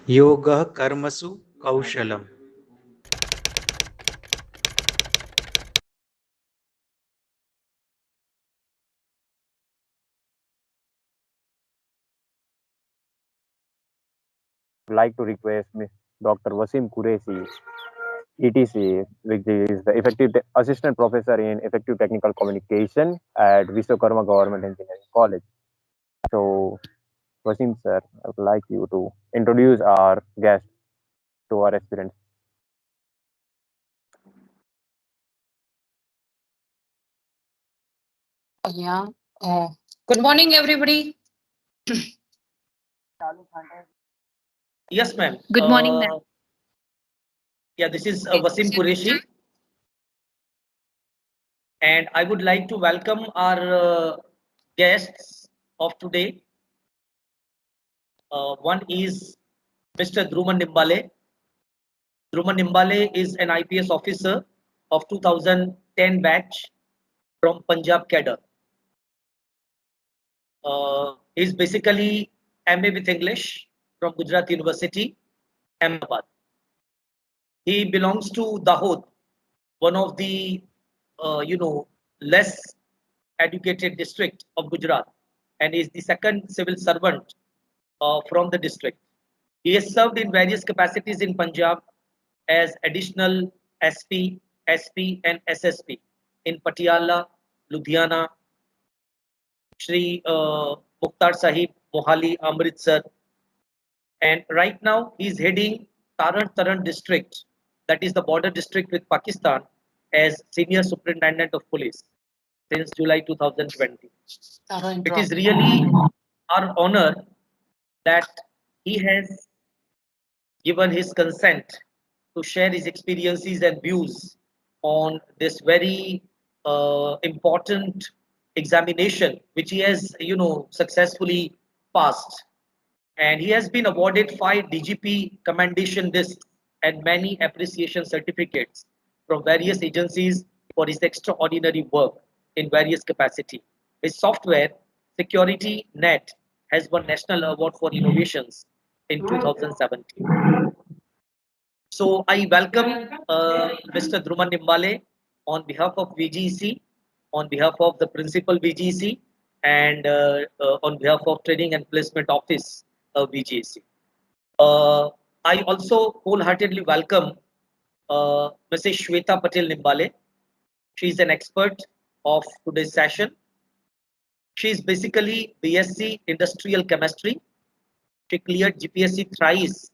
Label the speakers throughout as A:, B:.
A: योगः कर्मसु कौशलम्.
B: Like to request Ms. Dr. Wasim Qureshi, ETC, which is the assistant professor in effective technical communication at Vishwakarma Government Engineering College. So, Wasim sir, I would like you to introduce our guest to our aspirants.
C: Yeah. Good morning, everybody.
D: Yes, ma'am.
C: Good morning, ma'am.
D: Yeah, this is Wasim Qureshi, and I would like to welcome our guests of today. One is Mr. Dhruman Nimbale. Dhruman Nimbale is an IPS officer of 2010 batch from Punjab cadre. He's basically MA with English from Gujarat University, Ahmedabad. He belongs to Dahod, one of the less educated district of Gujarat, and is the second civil servant from the district. He has served in various capacities in Punjab as additional SP, SP, and SSP in Patiala, Ludhiana, Shri Mukhtar Sahib, Mohali, Amritsar, and right now he's heading Taran district, that is the border district with Pakistan, as senior superintendent of police since July 2020. It is really our honor that he has given his consent to share his experiences and views on this very important examination which he has successfully passed, and he has been awarded 5 DGP commendation discs and many appreciation certificates from various agencies for his extraordinary work in various capacity. His software, Security Net, has won National Award for Innovations in 2017. So I welcome Mr. Dhruman Nimbale on behalf of VGC, on behalf of the principal VGC, and on behalf of Training and Placement Office of VGC. I also wholeheartedly welcome Mrs. Shweta Patel Nimbale. She is an expert of today's session. She is basically BSc Industrial Chemistry. She cleared GPSC thrice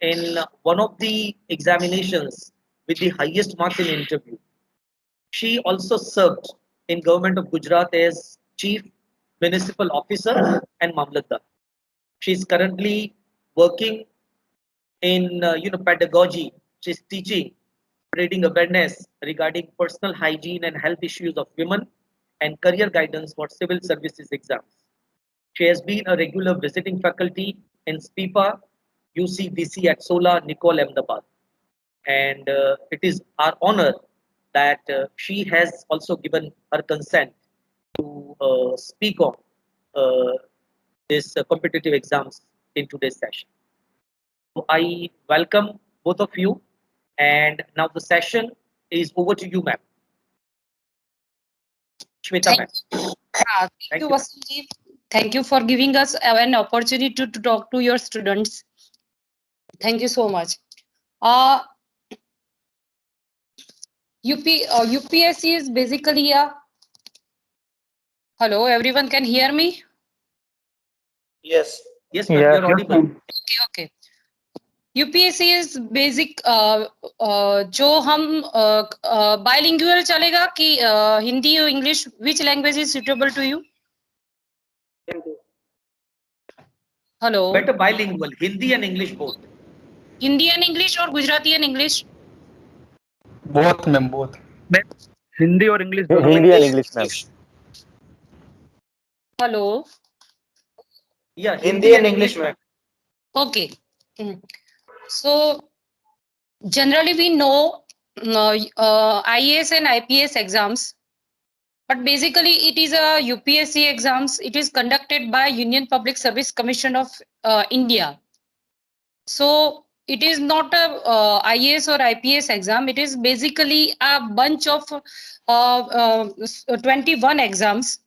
D: in one of the examinations with the highest marks in interview. She also served in government of Gujarat as chief municipal officer and Mamlatdar. She is currently working in pedagogy. She's teaching, spreading awareness regarding personal hygiene and health issues of women and career guidance for civil services exams. She has been a regular visiting faculty in SPIPA, UCBC at Sola, Nicole, Ahmedabad. And it is our honor that she has also given her consent to speak on uh, this competitive exams in today's session. So I welcome both of you, and now the session is over to you, ma'am. Shweta, ma'am.
C: Thank you, Vasanji. Thank you for giving us an opportunity to talk to your students. Thank you so much. UPSC is basically a. Hello, everyone can hear me?
D: Yes. Yes, ma'am. You're audible.
C: Okay. UPSC is basic जो हम bilingual चलेगा कि हिंदी और English, which language is suitable to you? Hello.
D: Better bilingual, Hindi and English both.
C: Hindi and English or Gujarati and English?
E: Both, ma'am, both.
F: Hindi और English
B: Hindi and English, ma'am.
C: Hello.
D: Yeah, Hindi and English, ma'am.
C: Okay. So generally we know IAS and IPS exams, but basically it is a UPSC exams. It is conducted by Union Public Service Commission of India. So it is not a IAS or IPS exam. It is basically a bunch of 21 exams.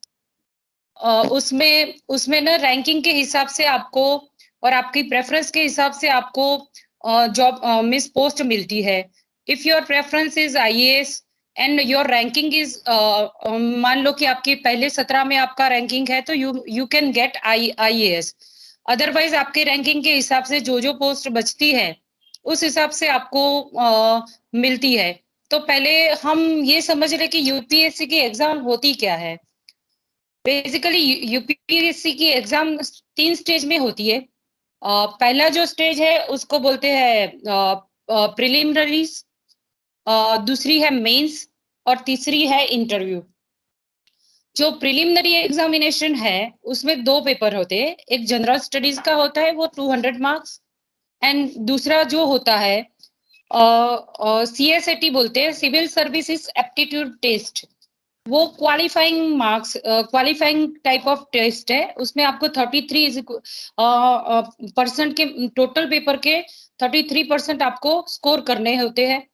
C: उसमें ना ranking के हिसाब से आपको और आपकी preference के हिसाब से आपको जॉब मिस पोस्ट मिलती है. If your preference is IAS and your ranking is मान लो कि आपके पहले 17 में आपका रैंकिंग है, तो you can get IAS. Otherwise आपके रैंकिंग के हिसाब से जो पोस्ट बचती है उस हिसाब से आपको मिलती है. तो पहले हम ये समझ रहे कि यूपीएससी की एग्जाम होती क्या है. बेसिकली यूपीएससी की एग्जाम 3 स्टेज में होती है. पहला जो स्टेज है उसको बोलते हैं प्रिलिमिनरीज, दूसरी है मेंस और तीसरी है इंटरव्यू. जो प्रिलिमिनरी एग्जामिनेशन है उसमें 2 पेपर होते हैं. एक जनरल स्टडीज का होता है, वो 200 मार्क्स, एंड दूसरा जो होता है CSAT बोलते हैं, सिविल सर्विसेज एप्टीट्यूड टेस्ट. वो qualifying marks, qualifying type of test है. उसमें आपको 33% के टोटल पेपर के 33% आपको स्कोर करने होते हैं.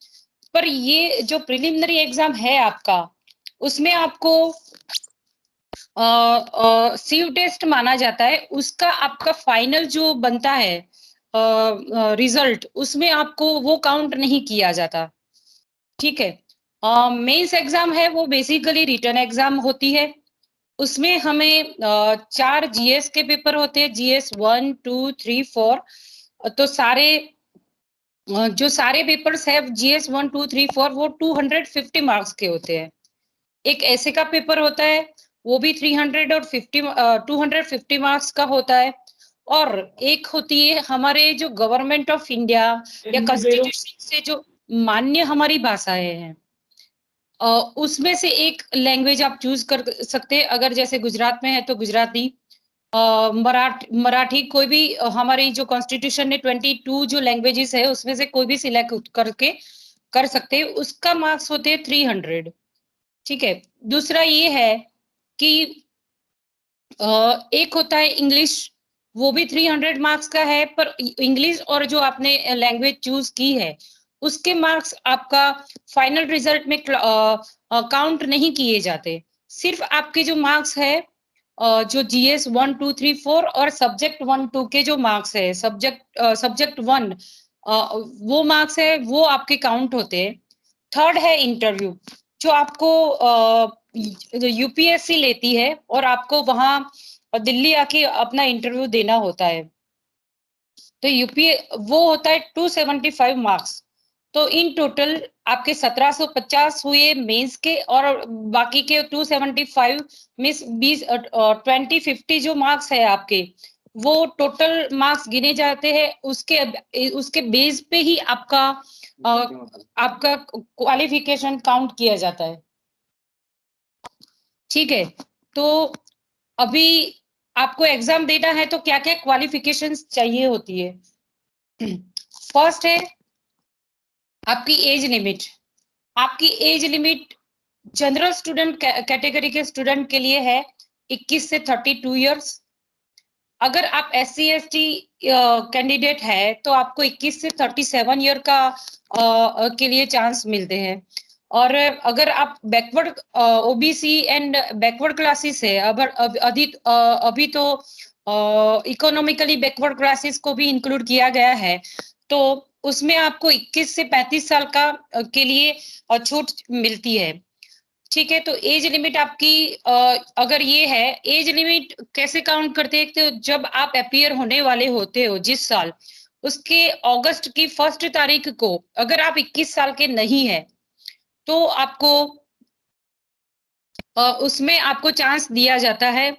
C: पर ये जो प्रिलिमिनरी एग्जाम है आपका, उसमें आपको सीव टेस्ट माना जाता है. उसका आपका फाइनल जो बनता है रिजल्ट, उसमें आपको वो काउंट नहीं किया जाता. ठीक है. मेंस एग्जाम है वो बेसिकली रिटन एग्जाम होती है. उसमें हमें 4 GS के पेपर होते हैं, GS 1, 2, 3, 4. तो जो सारे पेपर्स है GS 1, 2, 3, 4 वो 250 मार्क्स के होते हैं. एक ऐसे का पेपर होता है, वो भी 250 मार्क्स का होता है. और एक होती है हमारे जो गवर्नमेंट ऑफ इंडिया या कॉन्स्टिट्यूशन से जो मान्य हमारी भाषाएं हैं, उसमें से एक लैंग्वेज आप चूज कर सकते हैं. अगर जैसे गुजरात में है तो गुजराती, मराठी, कोई भी हमारी जो कॉन्स्टिट्यूशन ने 22 जो लैंग्वेजेस है उसमें से कोई भी सिलेक्ट करके कर सकते हैं. उसका मार्क्स होते हैं 300. ठीक है. दूसरा ये है कि एक होता है इंग्लिश, वो भी 300 मार्क्स का है. पर इंग्लिश और जो आपने लैंग्वेज चूज की है उसके मार्क्स आपका फाइनल रिजल्ट में काउंट नहीं किए जाते. सिर्फ आपके जो मार्क्स है जो GS 1, 2, 3, 4 और सब्जेक्ट 1, 2 के जो मार्क्स है, सब्जेक्ट 1 वो मार्क्स है, वो आपके काउंट होते हैं. थर्ड है इंटरव्यू, जो आपको यूपीएससी लेती है और आपको वहां दिल्ली आके अपना इंटरव्यू देना होता है. तो वो होता है 275 मार्क्स. तो इन टोटल आपके 1750 हुए मेंस के, और बाकी के 275 मिस 20-50 जो मार्क्स है आपके, वो टोटल मार्क्स गिने जाते हैं. उसके बेस पे ही आपका क्वालिफिकेशन काउंट किया जाता है. ठीक है. तो अभी आपको एग्जाम देना है तो क्या क्या क्वालिफिकेशंस चाहिए होती है. फर्स्ट है आपकी एज लिमिट. आपकी age limit general student category के स्टूडेंट के लिए है 21 से 32 इयर्स. अगर आप SC/ST कैंडिडेट है तो आपको 21 से 37 ईयर का के लिए चांस मिलते हैं. और अगर आप backward OBC and backward classes है, अभी तो इकोनॉमिकली बैकवर्ड क्लासेस को भी इंक्लूड किया गया है, तो उसमें आपको 21 से 35 साल का के लिए छूट मिलती है. ठीक है. तो एज लिमिट आपकी अगर ये है, एज लिमिट कैसे काउंट करते हैं, तो जब आप अपीयर होने वाले होते हो जिस साल, उसके अगस्त की 1 तारीख को अगर आप 21 साल के नहीं है तो आपको उसमें आपको चांस दिया जाता है.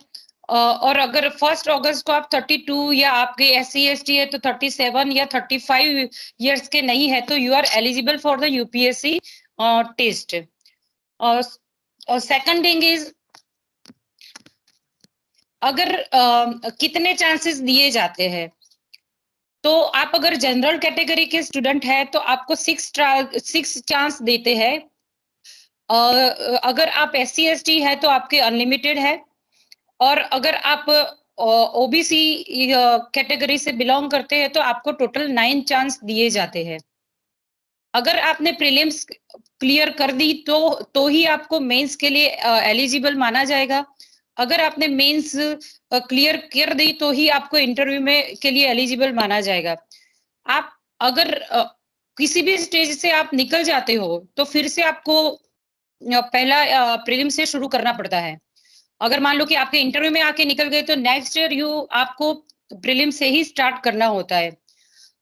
C: और अगर 1 अगस्त को आप 32 या आपके SC/ST है तो 37 या 35 इयर्स के नहीं है तो you are eligible for the UPSC test. और सेकंड थिंग इज, अगर कितने चांसेस दिए जाते हैं, तो आप अगर जनरल कैटेगरी के स्टूडेंट है तो आपको 6 चांस देते हैं. अगर आप SC/ST है तो आपके अनलिमिटेड है. और अगर आप ओबीसी कैटेगरी से बिलोंग करते हैं तो आपको टोटल 9 चांस दिए जाते हैं। अगर आपने प्रीलिम्स क्लियर कर दी तो ही आपको मेंस के लिए एलिजिबल माना जाएगा। अगर आपने मेंस क्लियर कर दी तो ही आपको इंटरव्यू में के लिए एलिजिबल माना जाएगा। आप अगर किसी भी स्टेज से आप निकल जाते हो तो फिर से आपको पहला प्रीलिम से शुरू करना पड़ता है। अगर मान लो कि आपके इंटरव्यू में आके निकल गए तो नेक्स्ट ईयर आपको प्रीलिम से ही स्टार्ट करना होता है।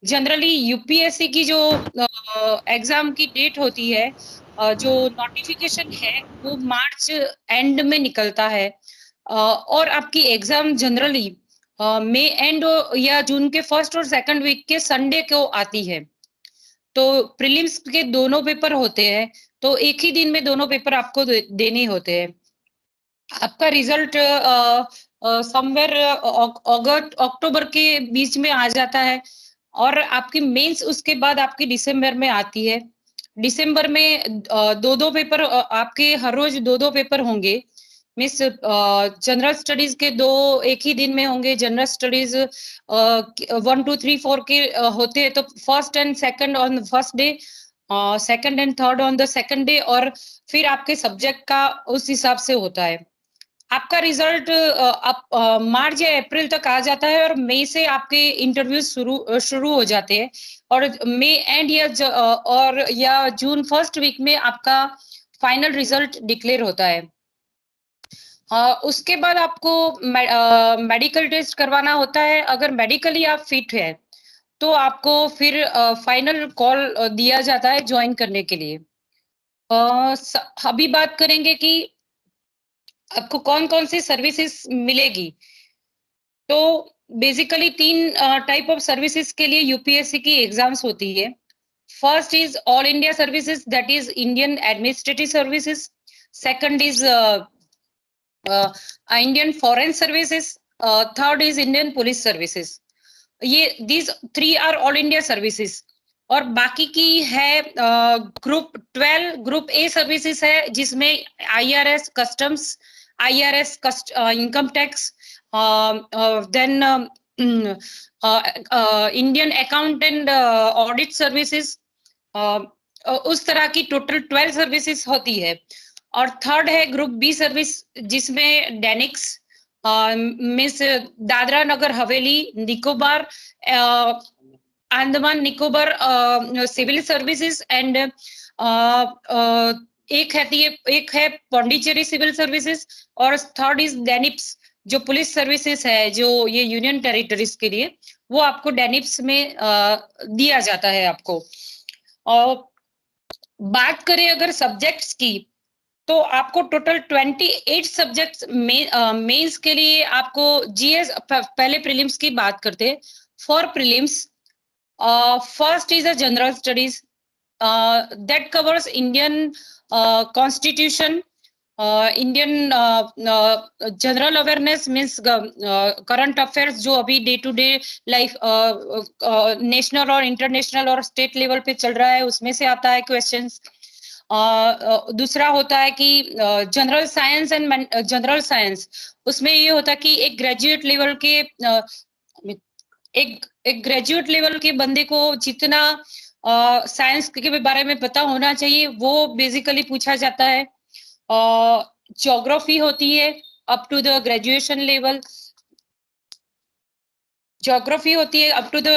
C: जनरली यूपीएससी की जो एग्जाम की डेट होती है, जो नोटिफिकेशन है वो मार्च एंड में निकलता है, और आपकी एग्जाम जनरली मई एंड या जून के फर्स्ट और सेकंड वीक के संडे को आती है। तो प्रीलिम्स के दोनों पेपर होते हैं, तो एक ही दिन में दोनों पेपर आपको देने होते हैं। आपका रिजल्ट समवेयर अक्टूबर के बीच में आ जाता है और आपकी मेंस उसके बाद आपकी दिसंबर में आती है। दिसंबर में दो पेपर आपके हर रोज दो पेपर होंगे। मिस जनरल स्टडीज के दो एक ही दिन में होंगे। जनरल स्टडीज 1 2 3 4 के होते हैं, तो first and second on first day, second and third on the second day, और फिर आपके सब्जेक्ट का उस हिसाब से होता है। आपका रिजल्ट मार्च या अप्रैल तक आ जाता है और मई से आपके इंटरव्यू शुरू हो जाते हैं, और मई एंड या जून फर्स्ट वीक में आपका फाइनल रिजल्ट डिक्लेयर होता है। उसके बाद आपको मेडिकल टेस्ट करवाना होता है। अगर मेडिकली आप फिट है तो आपको फिर फाइनल कॉल दिया जाता है ज्वाइन करने के लिए। अभी बात करेंगे कि आपको कौन कौन सी सर्विसेज मिलेगी। तो बेसिकली 3 टाइप ऑफ सर्विसेज के लिए यूपीएससी की एग्जाम्स होती है। First is all India services, that is Indian administrative services. Second is Indian foreign services. Third is Indian police services. ये these 3 are all India services. और बाकी की है ग्रुप 12 ग्रुप ए सर्विसेज है, जिसमें IRS customs, IRS income tax, then Indian account and audit services, उस तरह की टोटल 12 सर्विसेज होती है। और थर्ड है ग्रुप बी सर्विस, जिसमें डेनिक्स means Dadra Nagar Haveli, Nicobar, Andaman Nicobar civil services, and एक है पौंडीचेरी सिविल सर्विसेज, और थर्ड इज डेनिप्स जो पुलिस सर्विसेज है, जो ये यूनियन टेरिटरीज के लिए, वो आपको डेनिप्स में दिया जाता है आपको। और बात करें अगर सब्जेक्ट्स की, तो आपको टोटल 28 सब्जेक्ट्स मेंस के लिए आपको जीएस, पहले प्रीलिम्स की बात करते हैं। For prelims first is a general studies that covers Indian constitution, Indian general awareness means current affairs जो अभी day to day life national और इंटरनेशनल और स्टेट लेवल पे चल रहा है, उसमें से आता है क्वेश्चंस। दूसरा होता है कि general science and general science, उसमें ये होता है कि एक ग्रेजुएट लेवल के एक ग्रेजुएट लेवल के बंदे को जितना साइंस के बारे में पता होना चाहिए वो बेसिकली पूछा जाता है। ज्योग्राफी होती है up to the graduation level, geography होती है up to the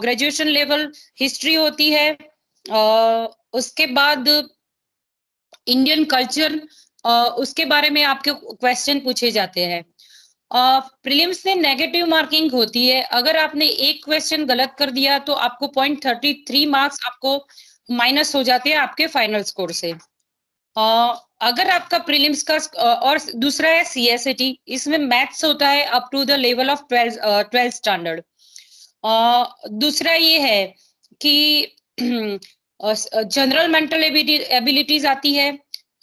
C: graduation level. History होती है, उसके बाद इंडियन कल्चर, उसके बारे में आपके क्वेश्चन पूछे जाते हैं। प्रीलिम्स में नेगेटिव मार्किंग होती है। अगर आपने एक क्वेश्चन गलत कर दिया तो आपको 0.33 मार्क्स आपको माइनस हो जाते हैं आपके फाइनल स्कोर से। अगर आपका प्रीलिम्स का और दूसरा है सीएसईटी, इसमें मैथ्स होता है up to the level of 12th standard. दूसरा ये है कि जनरल मेंटल एबिलिटीज आती है,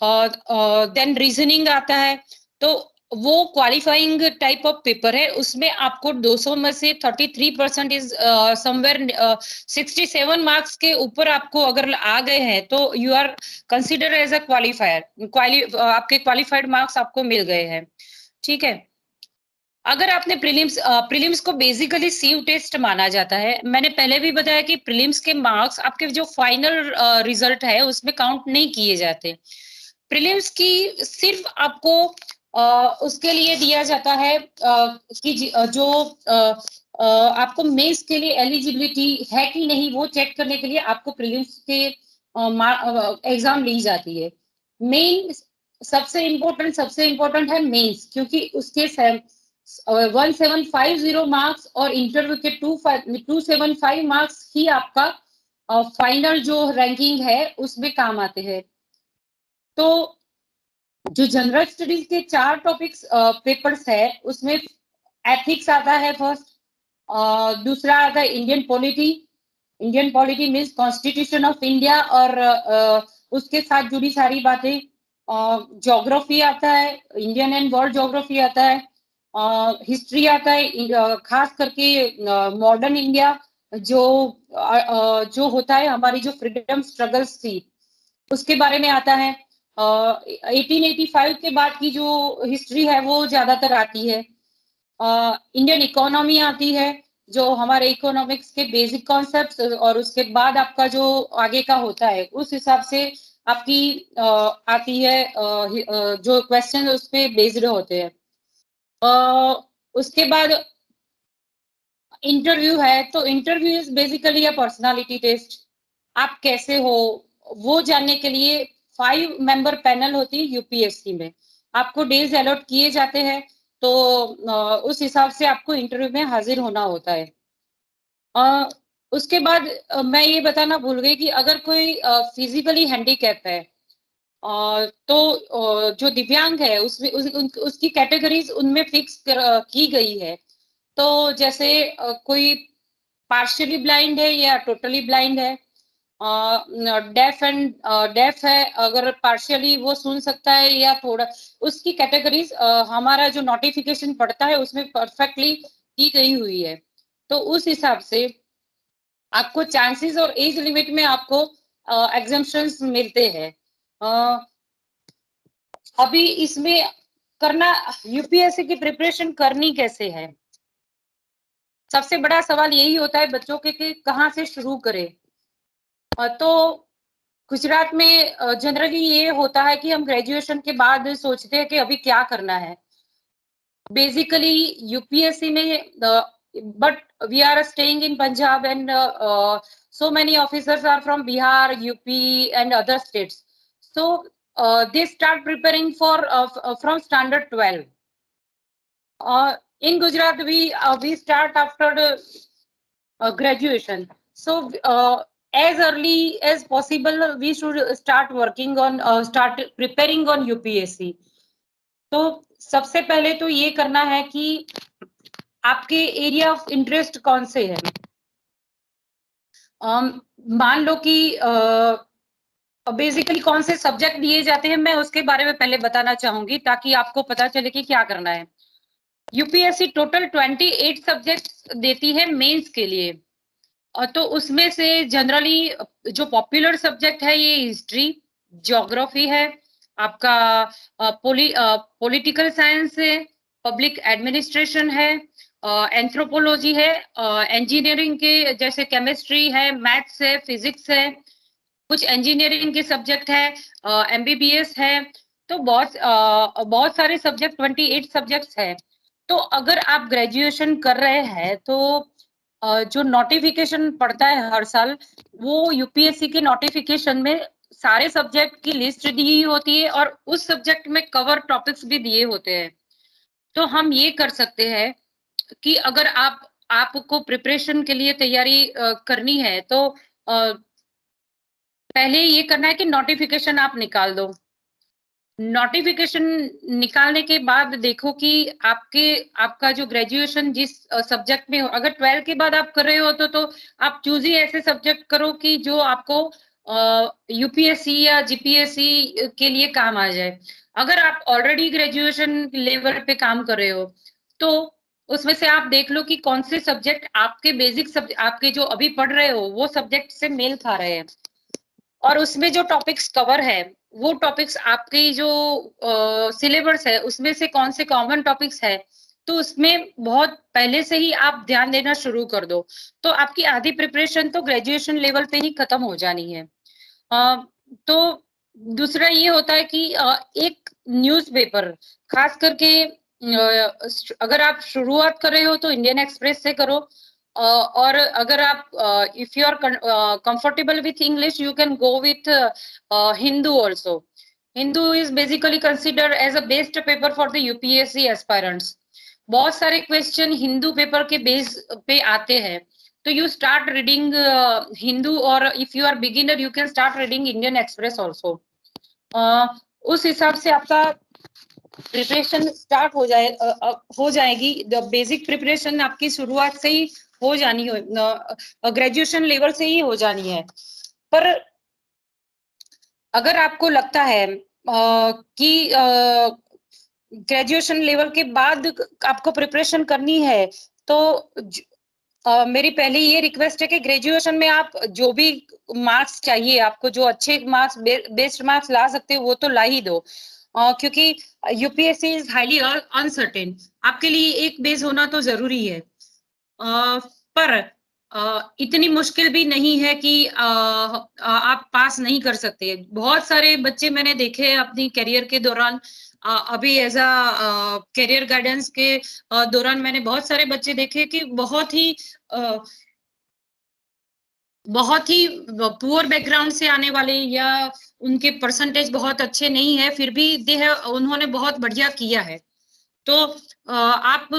C: देन रीजनिंग आता है। तो वो क्वालिफाइंग टाइप ऑफ पेपर है, उसमें आपको 200 में से 33% इज समवेयर 67 मार्क्स के ऊपर आपको अगर आ गए हैं तो you are consider as a qualifier, आपके क्वालिफाइड मार्क्स आपको मिल गए हैं। ठीक है। अगर आपने प्रीलिम्स को बेसिकली सीव टेस्ट माना जाता है। मैंने पहले भी बताया कि प्रीलिम्स के मार्क्स आपके जो फाइनल रिजल्ट है उसमें काउंट नहीं किए जाते। प्रीलिम्स की सिर्फ आपको उसके लिए दिया जाता है कि जो आपको मेंस के लिए एलिजिबिलिटी है कि नहीं वो चेक करने के लिए आपको प्रीलिम्स के एग्जाम ली जाती है। मेन सबसे इम्पोर्टेंट है मेंस, क्योंकि उसके 1750 मार्क्स और इंटरव्यू के 275 मार्क्स ही आपका फाइनल जो रैंकिंग है उसमें काम आते हैं। तो जो जनरल स्टडीज के 4 टॉपिक्स पेपर्स है उसमें एथिक्स आता है फर्स्ट, दूसरा आता है Indian polity means constitution of India और उसके साथ जुड़ी सारी बातें। ज्योग्राफी आता है, इंडियन एंड वर्ल्ड ज्योग्राफी आता है, हिस्ट्री आता है, खास करके मॉडर्न इंडिया जो होता है, हमारी जो फ्रीडम स्ट्रगल्स थी उसके बारे में आता है। 1885 के बाद की जो हिस्ट्री है वो ज्यादातर आती है। इंडियन इकोनॉमी आती है, जो हमारे इकोनॉमिक्स के बेसिक कॉन्सेप्ट्स, और उसके बाद आपका जो आगे का होता है उस हिसाब से आपकी आती है जो क्वेश्चन उस पे बेस्ड होते हैं। उसके बाद इंटरव्यू है, तो interview is basically a personality test. आप कैसे हो वो जानने के लिए 5 मेंबर पैनल होती है यूपीएससी में। आपको डेज अलॉट किए जाते हैं, तो उस हिसाब से आपको इंटरव्यू में हाजिर होना होता है। उसके बाद मैं ये बताना भूल गई कि अगर कोई फिजिकली हैंडीकैप है तो जो दिव्यांग है उसमें उसकी कैटेगरीज उनमें फिक्स की गई है। तो जैसे कोई पार्शियली ब्लाइंड है या टोटली ब्लाइंड है, डेफ है, अगर पार्शियली वो सुन सकता है या थोड़ा, उसकी कैटेगरीज हमारा जो नोटिफिकेशन पड़ता है उसमें परफेक्टली की गई हुई है। तो उस हिसाब से आपको चांसेस और एज लिमिट में आपको एग्जम्पशंस मिलते हैं। अभी इसमें करना, यूपीएससी की प्रिपरेशन करनी कैसे है, सबसे बड़ा सवाल यही होता है बच्चों के कि कहाँ से शुरू करें। तो गुजरात में जनरली ये होता है कि हम ग्रेजुएशन के बाद सोचते हैं कि अभी क्या करना है। बेसिकली यूपीएससी में but we are staying in Punjab and so many officers are from Bihar, UP and other states. So they start preparing for from standard 12. In Gujarat we start after the graduation. So as early as possible we should start working on start preparing on UPSC. तो सबसे पहले तो ये करना है कि आपके area of interest कौन से है। मान लो कि बेसिकली कौन से सब्जेक्ट दिए जाते हैं, मैं उसके बारे में पहले बताना चाहूंगी ताकि आपको पता चले कि क्या करना है। यूपीएससी टोटल 28 सब्जेक्ट देती है मेंस के लिए, और तो उसमें से जनरली जो पॉपुलर सब्जेक्ट है ये हिस्ट्री, ज्योग्राफी है, आपका पॉलिटिकल साइंस है, पब्लिक एडमिनिस्ट्रेशन है, एंथ्रोपोलॉजी है, इंजीनियरिंग के जैसे केमिस्ट्री है, मैथ्स है, फिजिक्स है, कुछ इंजीनियरिंग के सब्जेक्ट है, एमबीबीएस है। तो बहुत सारे सब्जेक्ट 28 सब्जेक्ट्स है। तो अगर आप ग्रेजुएशन कर रहे हैं तो जो नोटिफिकेशन पड़ता है हर साल, वो यूपीएससी के नोटिफिकेशन में सारे सब्जेक्ट की लिस्ट दी होती है और उस सब्जेक्ट में कवर टॉपिक्स भी दिए होते हैं। तो हम ये कर सकते हैं कि अगर आपको प्रिपरेशन के लिए तैयारी करनी है तो पहले ये करना है कि नोटिफिकेशन आप निकाल दो। नोटिफिकेशन निकालने के बाद देखो कि आपका जो ग्रेजुएशन जिस सब्जेक्ट में हो, अगर 12 के बाद आप कर रहे हो तो आप चूज ही ऐसे सब्जेक्ट करो कि जो आपको यूपीएससी या जीपीएससी के लिए काम आ जाए। अगर आप ऑलरेडी ग्रेजुएशन लेवल पे काम कर रहे हो तो उसमें से आप देख लो कि कौन से सब्जेक्ट आपके बेसिक सब्जेक्ट, आपके जो अभी पढ़ रहे हो वो सब्जेक्ट से मेल खा रहे हैं, और उसमें जो टॉपिक्स कवर है वो टॉपिक्स आपके जो सिलेबस है उसमें से कौन से कॉमन टॉपिक्स है तो उसमें बहुत पहले से ही आप ध्यान देना शुरू कर दो, तो आपकी आधी प्रिपरेशन तो ग्रेजुएशन लेवल पे ही खत्म हो जानी है। तो दूसरा ये होता है कि एक न्यूज़पेपर, खास करके अगर आप शुरुआत कर रहे हो तो इंडियन एक्सप्रेस से करो, और अगर आप if you are comfortable with English you can go with Hindu also. Hindu is basically considered as a best paper for the UPSC aspirants. बहुत सारे क्वेश्चन हिंदू पेपर के बेस पे आते हैं, तो you start reading Hindu, or if you are beginner you can start reading Indian Express also. उस हिसाब से आपका प्रिपरेशन स्टार्ट हो जाएगी। द बेसिक प्रिपरेशन आपकी शुरुआत से ही हो जानी हो, ग्रेजुएशन लेवल से ही हो जानी है। पर अगर आपको लगता है कि ग्रेजुएशन लेवल के बाद आपको प्रिपरेशन करनी है, तो मेरी पहली ये रिक्वेस्ट है कि ग्रेजुएशन में आप जो भी मार्क्स चाहिए आपको, जो अच्छे मार्क्स बेस्ट मार्क्स ला सकते हो वो तो ला ही दो, क्योंकि यूपीएससी इज हाईली अनसर्टेन। आपके लिए एक बेस होना तो जरूरी है, पर इतनी मुश्किल भी नहीं है कि आप पास नहीं कर सकते। बहुत सारे बच्चे मैंने देखे हैं अपनी करियर के दौरान, अभी एज अ करियर गाइडेंस के दौरान मैंने बहुत सारे बच्चे देखे कि बहुत ही पुअर बैकग्राउंड से आने वाले, या उनके परसेंटेज बहुत अच्छे नहीं है, फिर भी उन्होंने बहुत बढ़िया किया है। तो आप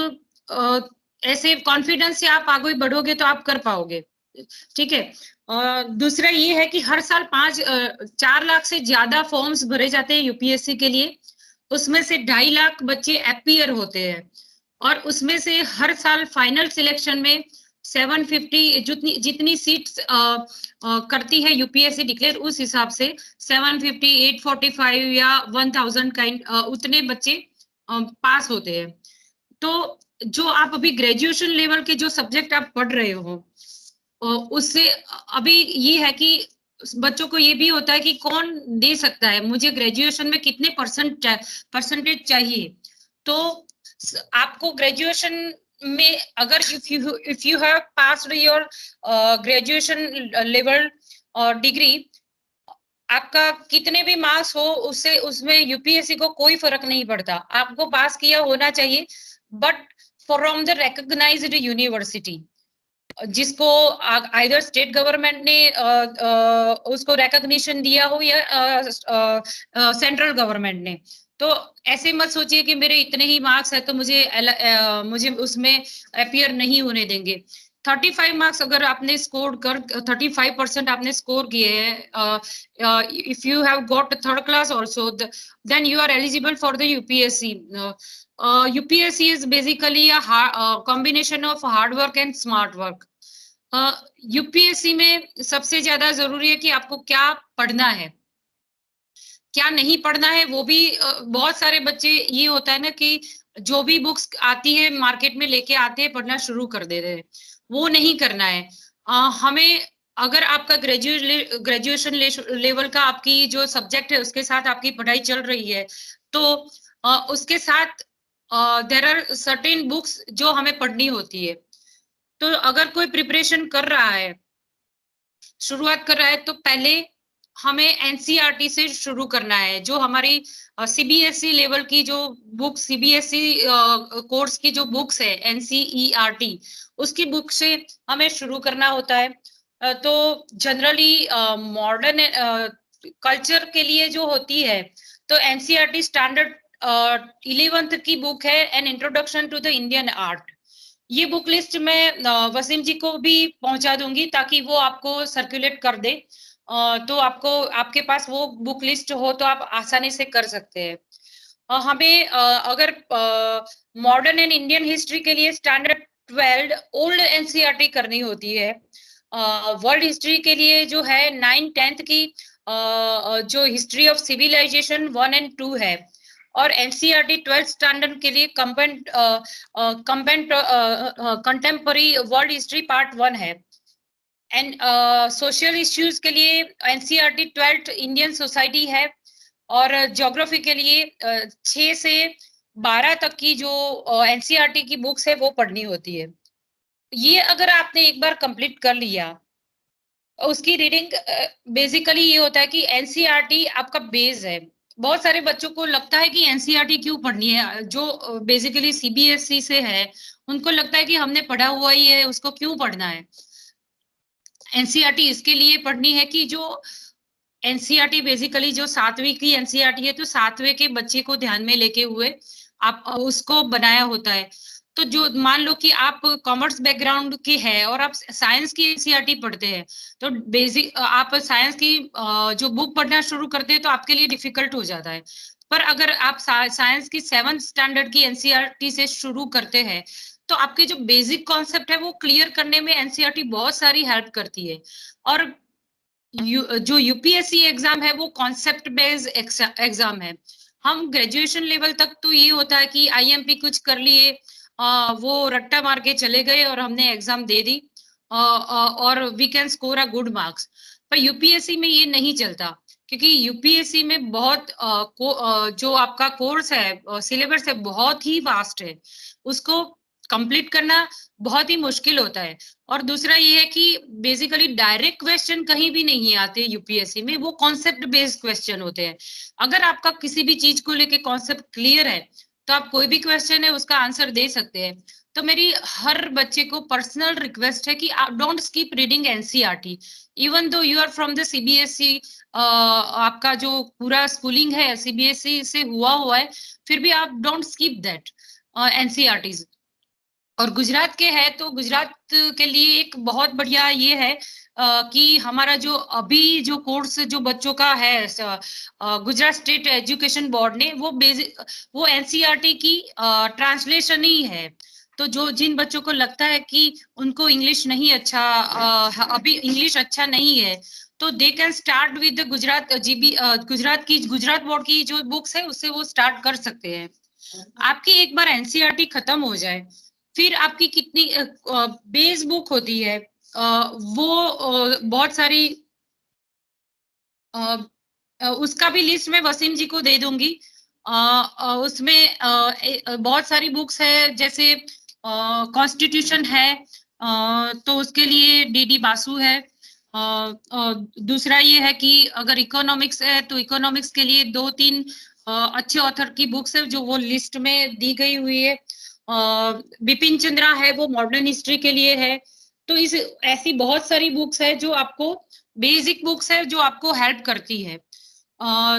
C: ऐसे कॉन्फिडेंस से आप आगे बढ़ोगे तो आप कर पाओगे, ठीक है। दूसरा ये है कि हर साल 4 लाख से ज्यादा फॉर्म्स भरे जाते हैं यूपीएससी के लिए, उसमें से 2.5 लाख बच्चे अपीयर होते हैं, और उसमें से हर साल फाइनल सिलेक्शन में 750 जितनी सीट्स करती है यूपीएससी डिक्लेयर, उस हिसाब से 750, 845 या 1000 काइंड उतने बच्चे पास होते हैं। तो जो आप अभी ग्रेजुएशन लेवल के जो सब्जेक्ट आप पढ़ रहे हो, उससे अभी ये है कि बच्चों को ये भी होता है कि कौन दे सकता है, मुझे ग्रेजुएशन में कितने परसेंटेज चाहिए। तो आपको ग्रेजुएशन में अगर if you have passed your graduation level और डिग्री, आपका कितने भी मार्क्स हो उससे उसमें यूपीएससी को कोई फर्क नहीं पड़ता, आपको पास किया होना चाहिए, but from the recognised university, जिसको आइदर स्टेट गवर्नमेंट ने उसको रिकॉग्निशन दिया हो या सेंट्रल गवर्नमेंट ने। तो ऐसे मत सोचिए कि मेरे इतने ही मार्क्स है तो मुझे उसमें अपीयर नहीं होने देंगे। 35 मार्क्स अगर आपने स्कोर कर 35% आपने स्कोर किए हैं, if you have got third class also, then you are eligible for the UPSC. UPSC is basically a combination of hard work and smart work. UPSC में सबसे ज्यादा जरूरी है कि आपको क्या पढ़ना है, क्या नहीं पढ़ना है। वो भी बहुत सारे बच्चे ये होता है ना कि जो भी बुक्स आती है मार्केट में लेके आते हैं पढ़ना शुरू कर देते हैं, वो नहीं करना है। हमें अगर आपका ग्रेजुएशन लेवल का आपकी जो सब्जेक्ट है उसके साथ आपकी पढ़ाई चल रही है, तो उसके साथ देयर आर सर्टेन बुक्स जो हमें पढ़नी होती है। तो अगर कोई प्रिपरेशन कर रहा है, शुरुआत कर रहा है, तो पहले हमें एनसीईआरटी से शुरू करना है। जो हमारी सीबीएसई लेवल की जो बुक, सीबीएसई कोर्स की जो बुक्स है एनसीईआरटी, उसकी बुक से हमें शुरू करना होता है। तो जनरली मॉडर्न कल्चर के लिए जो होती है, तो एनसीईआरटी स्टैंडर्ड 11th की बुक है an introduction to the Indian art. ये बुक लिस्ट मैं वसीम जी को भी पहुंचा दूंगी ताकि वो आपको सर्कुलेट कर दे, तो आपके पास वो बुक लिस्ट हो तो आप आसानी से कर सकते हैं। हमें अगर मॉडर्न एंड इंडियन हिस्ट्री के लिए स्टैंडर्ड 12 ओल्ड एनसीईआरटी करनी होती है। वर्ल्ड हिस्ट्री के लिए जो है 9th 10th की जो हिस्ट्री ऑफ सिविलाइजेशन 1 and 2 है, और एनसीईआरटी 12th स्टैंडर्ड के लिए कंटेम्पररी वर्ल्ड हिस्ट्री पार्ट 1 है। एंड सोशल इश्यूज के लिए एनसीईआरटी 12th इंडियन सोसाइटी है, और ज्योग्राफी के लिए 6 से 12 तक की जो एनसीईआरटी की बुक्स है वो पढ़नी होती है। ये अगर आपने एक बार कंप्लीट कर लिया, उसकी रीडिंग बेसिकली ये होता है कि एनसीईआरटी आपका बेस है। बहुत सारे बच्चों को लगता है कि एनसीईआरटी क्यों पढ़नी है, जो बेसिकली सीबीएसई से है उनको लगता है कि हमने पढ़ा हुआ ही है, उसको क्यों पढ़ना है। एनसीईआरटी इसके लिए पढ़नी है कि जो एनसीईआरटी बेसिकली जो 7वीं की एनसीईआरटी है, तो 7वें के बच्चे को ध्यान में लेके हुए आप उसको बनाया होता है। तो जो मान लो कि आप कॉमर्स बैकग्राउंड के हैं और आप साइंस की एनसीईआरटी पढ़ते हैं, तो बेसिक आप साइंस की जो बुक पढ़ना शुरू करते हैं तो आपके लिए डिफिकल्ट हो जाता है। पर अगर आप साइंस की 7th स्टैंडर्ड की एनसीईआरटी से शुरू करते हैं तो आपके जो बेसिक कॉन्सेप्ट है वो क्लियर करने में एनसीईआरटी बहुत सारी हेल्प करती है। और जो यूपीएससी एग्जाम है वो कॉन्सेप्ट बेस्ड एग्जाम है। हम ग्रेजुएशन लेवल तक तो ये होता है कि आईएमपी कुछ कर लिए, वो रट्टा मार के चले गए और हमने एग्जाम दे दी और we can score a good marks. पर यूपीएससी में ये नहीं चलता, क्योंकि यूपीएससी में बहुत जो आपका कोर्स है, सिलेबस है, बहुत ही वास्ट है। उसको कंप्लीट करना बहुत ही मुश्किल होता है। और दूसरा ये है कि बेसिकली डायरेक्ट क्वेश्चन कहीं भी नहीं आते यूपीएससी में, वो कॉन्सेप्ट बेस्ड क्वेश्चन होते हैं। अगर आपका किसी भी चीज को लेके कॉन्सेप्ट क्लियर है तो आप कोई भी क्वेश्चन है उसका आंसर दे सकते हैं। तो मेरी हर बच्चे को पर्सनल रिक्वेस्ट है कि आप don't skip reading NCERT, even though you are from the CBSE, आपका जो पूरा स्कूलिंग है सीबीएसई से हुआ है, फिर भी आप डोंट स्किप दैट एनसीईआरटीज। और गुजरात के है तो गुजरात के लिए एक बहुत बढ़िया ये है कि हमारा जो अभी जो कोर्स जो बच्चों का है गुजरात स्टेट एजुकेशन बोर्ड ने वो एनसीईआरटी की ट्रांसलेशन ही है। तो जो जिन बच्चों को लगता है कि उनको इंग्लिश नहीं अच्छा, अभी इंग्लिश अच्छा नहीं है, तो they can start with Gujarat GB, Gujarat board की जो बुक्स है उससे वो स्टार्ट कर सकते हैं। आपकी एक बार एनसीईआरटी खत्म हो जाए, फिर आपकी कितनी बेस बुक होती है, वो बहुत सारी, उसका भी लिस्ट मैं वसीम जी को दे दूंगी। उसमें बहुत सारी बुक्स है, जैसे कॉन्स्टिट्यूशन है, तो उसके लिए डीडी बासु है। दूसरा ये है कि अगर इकोनॉमिक्स है तो इकोनॉमिक्स के लिए 2-3 अच्छे ऑथर की बुक्स है जो वो लिस्ट में दी गई हुई है। बिपिन चंद्रा है, वो मॉडर्न हिस्ट्री के लिए है। तो इस ऐसी बहुत सारी बुक्स है जो आपको बेसिक बुक्स है जो आपको हेल्प करती है।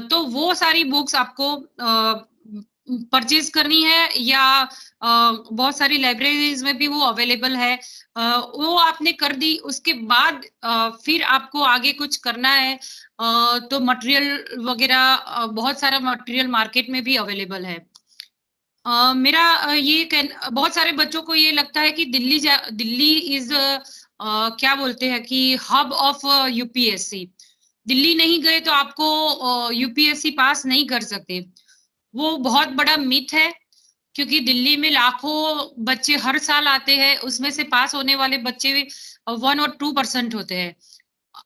C: तो वो सारी बुक्स आपको परचेज करनी है, या बहुत सारी लाइब्रेरीज में भी वो अवेलेबल है। वो आपने कर दी, उसके बाद फिर आपको आगे कुछ करना है तो मटेरियल वगैरह बहुत सारा मटेरियल मार्केट में भी अवेलेबल है। मेरा बहुत सारे बच्चों को ये लगता है कि दिल्ली इज क्या बोलते हैं कि हब ऑफ यूपीएससी। दिल्ली नहीं गए तो आपको यूपीएससी पास नहीं कर सकते। वो बहुत बड़ा मिथ है, क्योंकि दिल्ली में लाखों बच्चे हर साल आते हैं, उसमें से पास होने वाले बच्चे 1 और 2% होते हैं।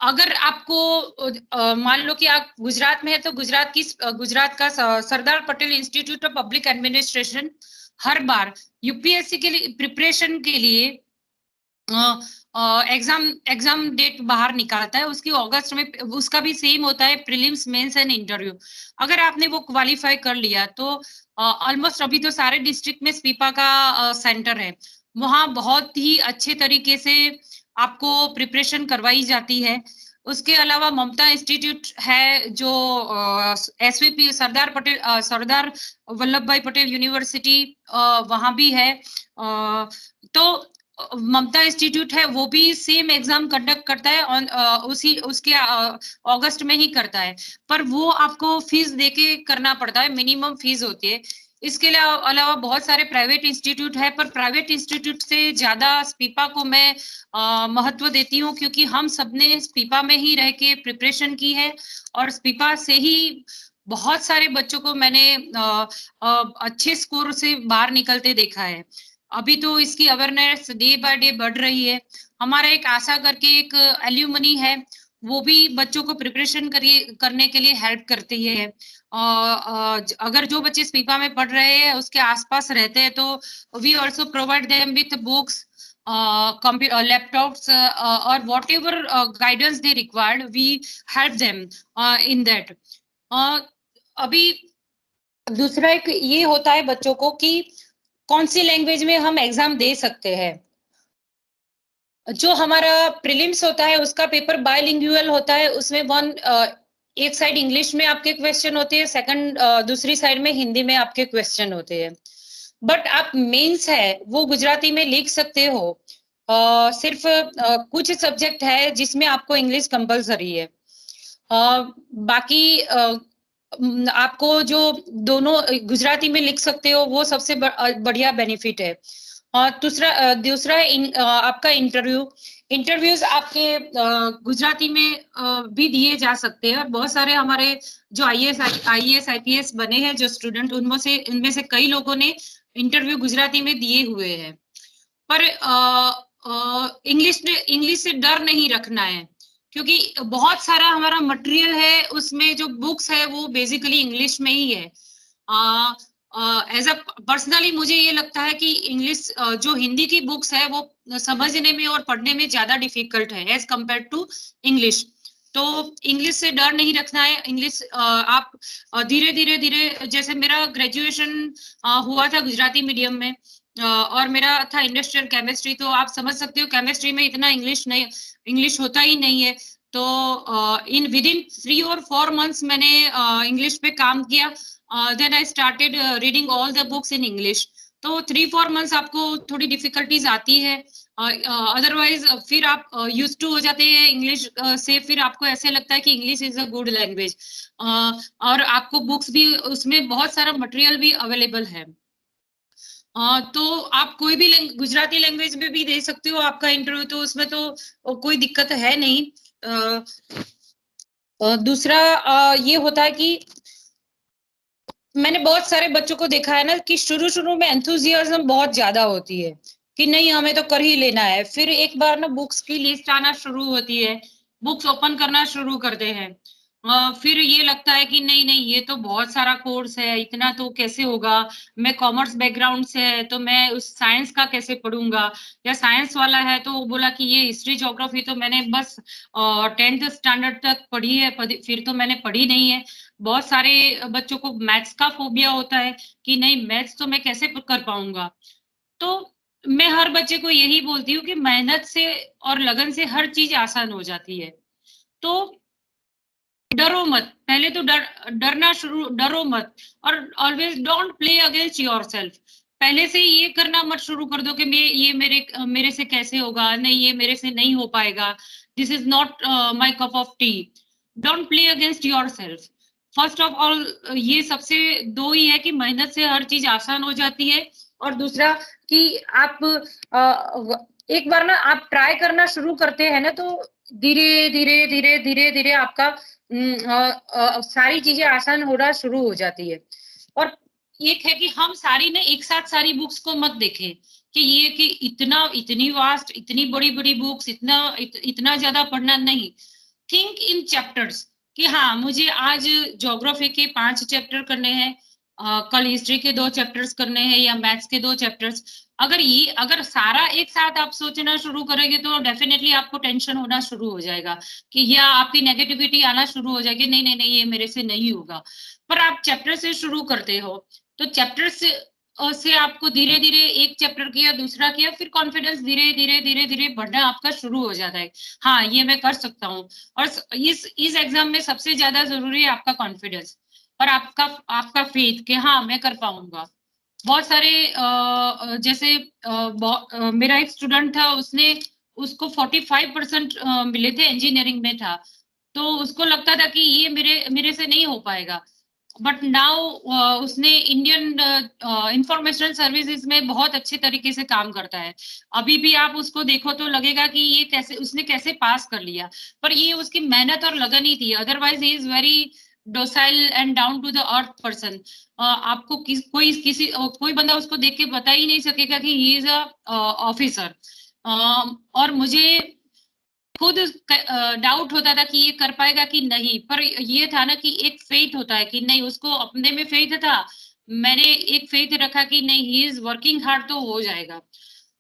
C: अगर आपको मान लो कि आप गुजरात में है तो गुजरात का Sardar Patel institute of public administration हर बार यूपीएससी के लिए प्रिपरेशन के लिए एग्जाम डेट बाहर निकालता है। उसकी अगस्त में उसका भी सेम होता है, प्रीलिम्स, मेंस एंड इंटरव्यू। अगर आपने वो क्वालिफाई कर लिया तो ऑलमोस्ट अभी तो सारे डिस्ट्रिक्ट में स्पीपा का सेंटर है, वहां बहुत ही अच्छे तरीके से आपको प्रिपरेशन करवाई जाती है। उसके अलावा ममता इंस्टीट्यूट है जो एसवीपी सरदार वल्लभ भाई पटेल यूनिवर्सिटी वहां भी है। तो ममता इंस्टीट्यूट है वो भी सेम एग्जाम कंडक्ट करता है, उसके अगस्त में ही करता है, पर वो आपको फीस देके करना पड़ता है, मिनिमम फीस होती है। इसके अलावा बहुत सारे प्राइवेट इंस्टीट्यूट है, पर प्राइवेट इंस्टीट्यूट से ज्यादा स्पीपा को मैं महत्व देती हूँ, क्योंकि हम सबने स्पीपा में ही रह के प्रिपरेशन की है और स्पीपा से ही बहुत सारे बच्चों को मैंने अच्छे स्कोर से बाहर निकलते देखा है। अभी तो इसकी अवेयरनेस डे बाय डे बढ़ रही है। हमारा एक आशा करके एक एल्यूमनी है, वो भी बच्चों को प्रिपरेशन करने के लिए हेल्प करती है। अगर जो बच्चे स्पीपा में पढ़ रहे हैं उसके आसपास रहते हैं तो we also provide them with books, computer, laptops, or whatever guidance they required, we help them in that. अभी दूसरा एक ये होता है बच्चों को कि कौन सी लैंग्वेज में हम एग्जाम दे सकते हैं। जो हमारा प्रीलिम्स होता है उसका पेपर बायलिंगुअल होता है, उसमें एक साइड इंग्लिश में आपके क्वेश्चन होते हैं, सेकंड दूसरी साइड में हिंदी में आपके क्वेश्चन होते हैं। बट आप मेंस है वो गुजराती में लिख सकते हो। सिर्फ कुछ सब्जेक्ट है जिसमें आपको इंग्लिश कंपलसरी है। बाकी आपको जो दोनों गुजराती में लिख सकते हो वो सबसे बढ़िया बेनिफिट है। दूसरा आपका इंटरव्यूज आपके गुजराती में भी दिए जा सकते हैं। और बहुत सारे हमारे जो आईएएस आईपीएस बने हैं जो स्टूडेंट, उनमें से कई लोगों ने इंटरव्यू गुजराती में दिए हुए हैं। पर इंग्लिश से डर नहीं रखना है, क्योंकि बहुत सारा हमारा मटेरियल है, उसमें जो बुक्स है वो बेसिकली इंग्लिश में ही है। एज अ पर्सनली मुझे ये लगता है कि इंग्लिश जो हिंदी की बुक्स है वो समझने में और पढ़ने में ज्यादा डिफिकल्ट है एज कंपेयर टू इंग्लिश। तो इंग्लिश से डर नहीं रखना है। इंग्लिश आप धीरे, जैसे मेरा ग्रेजुएशन हुआ था गुजराती मीडियम में और मेरा था इंडस्ट्रियल केमिस्ट्री, तो आप समझ सकते हो केमिस्ट्री में इतना इंग्लिश होता ही नहीं है। तो विद इन 3 और 4 मंथ्स मैंने इंग्लिश पे काम किया। Then I started reading all the books in English. तो 3-4 मंथ्स आपको थोड़ी डिफिकल्टीज आती है, अदरवाइज फिर आप यूज टू हो जाते हैं इंग्लिश से। फिर आपको ऐसे लगता है कि English is a good language, और आपको बुक्स भी उसमें बहुत सारा मटेरियल भी अवेलेबल है। तो आप कोई भी गुजराती लैंग्वेज में भी दे सकते हो आपका इंटरव्यू, तो उसमें तो कोई दिक्कत है नहीं। दूसरा ये होता है कि मैंने बहुत सारे बच्चों को देखा है ना कि शुरू में एंथुजियाज्म बहुत ज्यादा होती है कि नहीं हमें तो कर ही लेना है। फिर एक बार ना बुक्स की लिस्ट आना शुरू होती है, बुक्स ओपन करना शुरू करते हैं, फिर ये लगता है कि नहीं ये तो बहुत सारा कोर्स है, इतना तो कैसे होगा। मैं कॉमर्स बैकग्राउंड से है तो मैं उस साइंस का कैसे पढ़ूंगा, या साइंस वाला है तो वो बोला कि ये हिस्ट्री ज्योग्राफी तो मैंने बस 10th स्टैंडर्ड तक पढ़ी है, फिर तो मैंने पढ़ी नहीं है। बहुत सारे बच्चों को मैथ्स का फोबिया होता है कि नहीं मैथ्स तो मैं कैसे कर पाऊंगा। तो मैं हर बच्चे को यही बोलती हूँ कि मेहनत से और लगन से हर चीज आसान हो जाती है। तो डरो मत, पहले तो डरो मत, और always don't play against yourself. पहले से ये करना मत शुरू कर दो कि ये मेरे से कैसे होगा, नहीं ये मेरे से नहीं हो पाएगा, this is not my cup of T. Don't play against yourself. First of all ये सबसे दो ही है कि मेहनत से हर चीज आसान हो जाती है, और दूसरा कि आप एक बार ना आप ट्राई करना शुरू करते हैं ना तो धीरे आपका सारी चीजें आसान होना शुरू हो जाती है। और एक है कि हम सारी ना एक साथ सारी बुक्स को मत देखें कि ये कि इतनी वास्ट, इतनी बड़ी बुक्स, इतना ज्यादा पढ़ना नहीं। थिंक इन चैप्टर्स कि हाँ मुझे आज ज्योग्राफी के 5 चैप्टर करने हैं, कल हिस्ट्री के 2 चैप्टर्स करने हैं, या मैथ्स के 2 चैप्टर्स। अगर सारा एक साथ आप सोचना शुरू करेंगे तो डेफिनेटली आपको टेंशन होना शुरू हो जाएगा कि या आपकी नेगेटिविटी आना शुरू हो जाएगी, नहीं ये मेरे से नहीं होगा। पर आप चैप्टर से शुरू करते हो तो चैप्टर से आपको धीरे एक चैप्टर किया, दूसरा किया, फिर कॉन्फिडेंस धीरे बढ़ना आपका शुरू हो जाता है। हाँ ये मैं कर सकता हूँ। और इस एग्जाम में सबसे ज्यादा जरूरी है आपका कॉन्फिडेंस और आपका फेथ कि हाँ मैं कर पाऊंगा। बहुत सारे जैसे मेरा एक स्टूडेंट था, उसको 45% मिले थे, इंजीनियरिंग में था, तो उसको लगता था कि ये मेरे से नहीं हो पाएगा। बट नाउ उसने इंडियन इंफॉर्मेशन सर्विसेज में बहुत अच्छे तरीके से काम करता है। अभी भी आप उसको देखो तो लगेगा कि ये उसने कैसे पास कर लिया, पर ये उसकी मेहनत और लगन ही थी। Otherwise he is very docile and down to the earth person. आपको कोई बंदा उसको देख के बता ही नहीं सकेगा कि ही इज अ ऑफिसर। और मुझे खुद डाउट होता था कि ये कर पाएगा कि नहीं, पर ये था ना कि एक फेथ होता है कि नहीं, उसको अपने में फेथ था, मैंने एक फेथ रखा कि नहीं, ही इज वर्किंग हार्ड, तो हो जाएगा।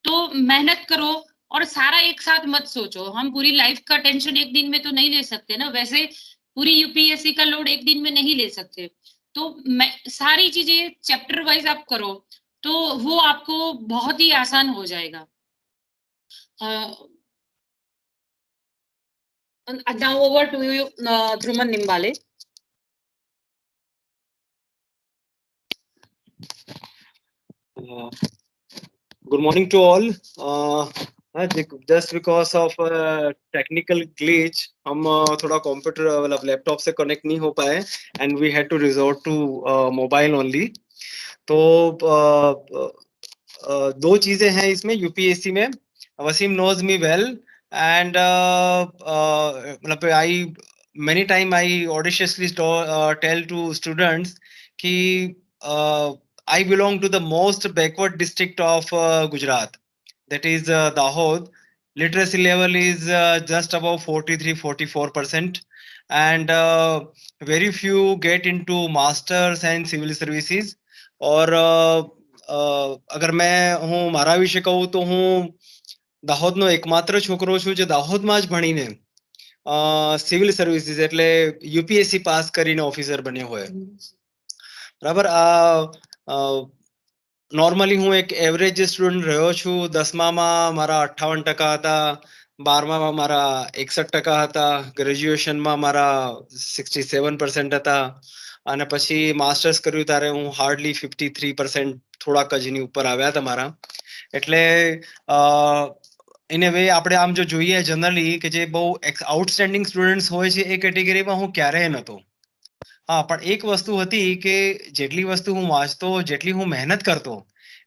C: तो मेहनत करो और सारा एक साथ मत सोचो। हम पूरी लाइफ का टेंशन एक दिन में तो नहीं ले सकते ना, वैसे पूरी यूपीएससी का लोड एक दिन में नहीं ले सकते। तो सारी चीजें चैप्टर वाइज आप करो तो वो आपको बहुत ही आसान हो जाएगा। now over to you, Dhruman Nimbale.
G: Good morning to all. Just because of technical glitch, हम थोड़ा कंप्यूटर मतलब लैपटॉप से कनेक्ट नहीं हो पाए and we had to resort to mobile only. तो दो चीजें हैं इसमें यूपीएससी में. Wasim knows me well and मतलब I many time I audaciously tell to students कि I belong to the most backward district of Gujarat, that is Dahod. Literacy level is just above 43-44%, and very few get into masters and civil services. और અગર મેં હું મારા વિશે કહું તો હું દાહોદનો એકમાત્ર છોકરો છું જે દાહોદમાં જ ભણીને સિવિલ સર્વિસીસ એટલે યુપીએસસી પાસ કરીને ઓફિસર બન્યો હોય. બરાબર. નોર્મલી હું એક એવરેજ સ્ટુડન્ટ રહ્યો છું. 10મામાં મારા 58% હતા, 12મામાં મારા 61% હતા, ગ્રેજ્યુએશનમાં મારા 67% હતા અને પછી માસ્ટર્સ કર્યું ત્યારે હું હાર્ડલી 53%, થોડાક જ એની ઉપર આવ્યા હતા મારા. એટલે ઇન એ વે આપણે આમ જો જોઈએ જનરલી કે જે બહુ આઉટસ્ટેન્ડિંગ સ્ટુડન્ટ્સ હોય છે એ કેટેગરીમાં હું ક્યારેય નહોતો. હા, પણ એક વસ્તુ હતી કે જેટલી વસ્તુ હું વાંચતો, જેટલી હું મહેનત કરતો,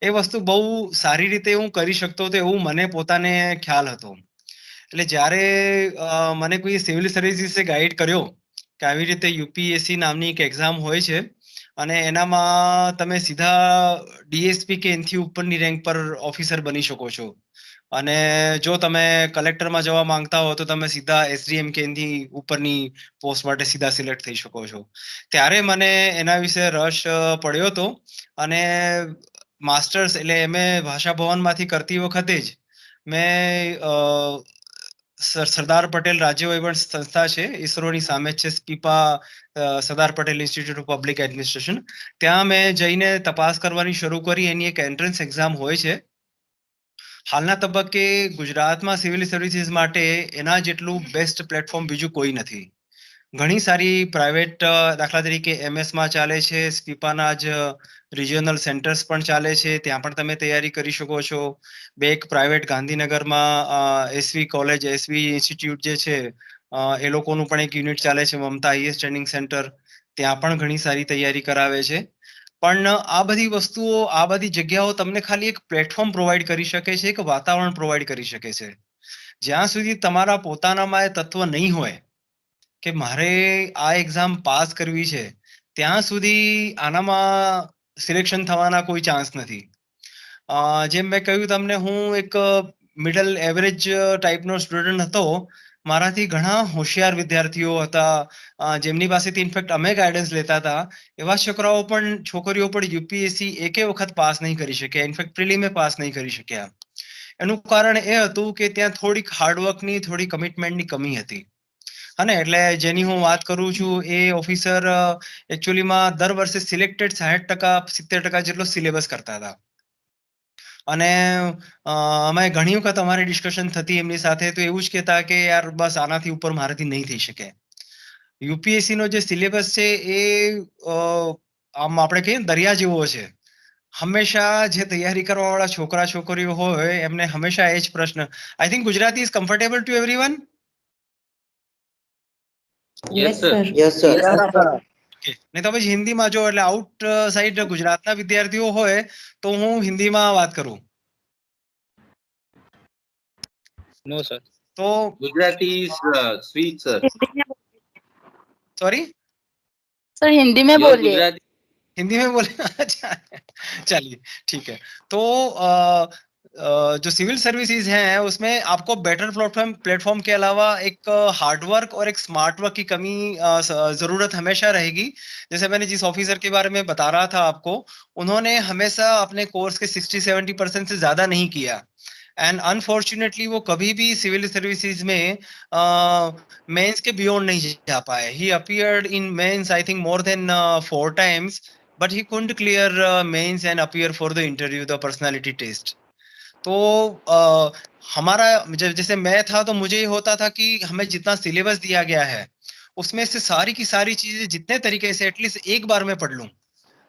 G: એ વસ્તુ બહુ સારી રીતે હું કરી શકતો હતો એવું મને પોતાને ખ્યાલ હતો. એટલે જ્યારે મને કોઈ સિવિલ સર્વિસીસે ગાઈડ કર્યો કે આવી રીતે યુપીએસસી નામની એક એક્ઝામ હોય છે અને એનામાં તમે સીધા ડીએસપી કે એનથી ઉપરની રેન્ક પર ઓફિસર બની શકો છો અને જો તમે કલેક્ટરમાં જવા માંગતા હો તો તમે સીધા એસડીએમ કે એનથી ઉપરની પોસ્ટ માટે સીધા સિલેક્ટ થઈ શકો છો. ત્યારે મને એના વિશે રસ પડ્યો હતો અને માસ્ટર્સ એટલે એમએ ભાષા ભવનમાંથી કરતી વખતે જ મેં સરદાર પટેલ રાજ્ય વહીવટ સંસ્થા છે, ઈસરોની સામે જ છે, SPIPA, Sardar Patel institute of public administration, ત્યાં મેં જઈને તપાસ કરવાની શરૂ કરી. એની એક એન્ટ્રન્સ એક્ઝામ હોય છે. હાલના તબક્કે ગુજરાતમાં સિવિલ સર્વિસીસ માટે એના જેટલું બેસ્ટ પ્લેટફોર્મ બીજું કોઈ નથી. ઘણી સારી પ્રાઇવેટ દાખલા તરીકે એમએસમાં ચાલે છે, સ્પીપાના જ રિજિયોનલ સેન્ટર્સ પણ ચાલે છે, ત્યાં પણ તમે તૈયારી કરી શકો છો. બે એક પ્રાઇવેટ ગાંધીનગરમાં એસવી કોલેજ, એસવી ઇન્સ્ટિટ્યૂટ જે છે એ લોકોનું પણ એક યુનિટ ચાલે છે, મમતા આઈએસ ટ્રેનિંગ સેન્ટર, ત્યાં પણ ઘણી સારી તૈયારી કરાવે છે. પણ આ બધી વસ્તુઓ, આ બધી જગ્યાઓ તમને ખાલી એક પ્લેટફોર્મ પ્રોવાઈડ કરી શકે છે, એક વાતાવરણ પ્રોવાઈડ કરી શકે છે. જ્યાં સુધી તમારા પોતાનામાં એ તત્વ નહીં હોય કે મારે આ એક્ઝામ પાસ કરવી છે, ત્યાં સુધી આનામાં સિલેક્શન થવાના કોઈ ચાન્સ નથી. જેમ મેં કહ્યું તમને, હું એક મિડલ એવરેજ ટાઈપનો સ્ટુડન્ટ હતો. મારાથી ઘણા હોશિયાર વિદ્યાર્થીઓ હતા જેમની પાસેથી ઇનફેક્ટ અમે ગાઈડન્સ લેતા હતા. એવા છોકરીઓ પણ યુપીએસસી એકે વખત પાસ નહીં કરી શક્યા, ઇનફેક્ટ પ્રિલિમે પાસ નહીં કરી શક્યા. એનું કારણ એ હતું કે ત્યાં થોડીક હાર્ડવર્કની, થોડી કમિટમેન્ટની કમી હતી. હા ને, એટલે જેની હું વાત કરું છું એ ઓફિસર એકચ્યુઅલીમાં દર વર્ષે સિલેક્ટેડ 60%-70% જેટલો સિલેબસ કરતા હતા. અને અમે ઘણી વખત અમારી ડિસ્કશન થતી એમની સાથે તો એવું જ કહેતા કે યાર બસ આનાથી ઉપર મારાથી નહીં થઈ શકે. યુપીએસસી નો જે સિલેબસ છે એ આમ આપણે કહીએ દરિયા જેવો છે. હંમેશા જે તૈયારી કરવા વાળા છોકરા છોકરીઓ હોય એમને હંમેશા એ જ પ્રશ્ન. I think Gujarati is comfortable to everyone.
H: Yes, sir. Yes, sir.
G: નહીં તો પછી હિન્દીમાં જો, એટલે આઉટ સાઈડ ગુજરાતના વિદ્યાર્થીઓ હોય તો હું હિન્દીમાં વાત કરું.
F: No, sir.
G: તો
H: Gujarati is sweet, sir.
G: Sorry
I: sir Hindi में
H: Your
I: बोलिए।
H: Gujarati
G: हिंदी में बोले. अच्छा चलिए ठीक है. तो जो सिविल सर्विसेज हैं उसमें आपको बेटर प्लेटफॉर्म के अलावा एक हार्ड वर्क और एक स्मार्ट वर्क की कमी जरूरत हमेशा रहेगी। जैसे मैंने जिस ऑफिसर के बारे में बता रहा था आपको, उन्होंने हमेशा अपने कोर्स के 60-70% से ज्यादा नहीं किया, एंड अनफॉर्चुनेटली वो कभी भी सिविल सर्विसेज में मेंस के बियॉन्ड नहीं जा पाए। He appeared in mains I think more than 4 times, but he couldn't clear mains and appear for the interview, the personality test. तो हमारा जैसे मैं था तो मुझे ये होता था कि हमें जितना सिलेबस दिया गया है उसमें से सारी की सारी चीजें जितने तरीके से एटलीस्ट एक बार में पढ़ लूं।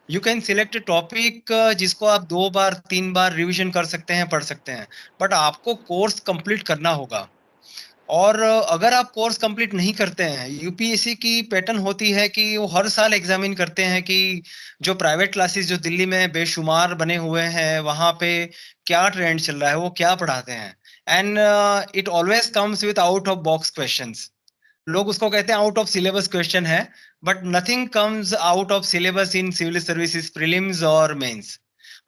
G: यू कैन सिलेक्ट टॉपिक जिसको आप 2 बार 3 बार रिवीजन कर सकते हैं, पढ़ सकते हैं, बट आपको कोर्स कंप्लीट करना होगा। और अगर आप कोर्स कंप्लीट नहीं करते हैं, यूपीएससी की पैटर्न होती है कि वो हर साल एग्जामिन करते हैं कि जो प्राइवेट क्लासेस जो दिल्ली में बेशुमार बने हुए हैं वहां पे क्या ट्रेंड चल रहा है, वो क्या पढ़ाते हैं, and it always comes with out of box questions. लोग उसको कहते हैं आउट ऑफ सिलेबस क्वेश्चन है, but nothing comes out of syllabus in civil services prelims और मेंस।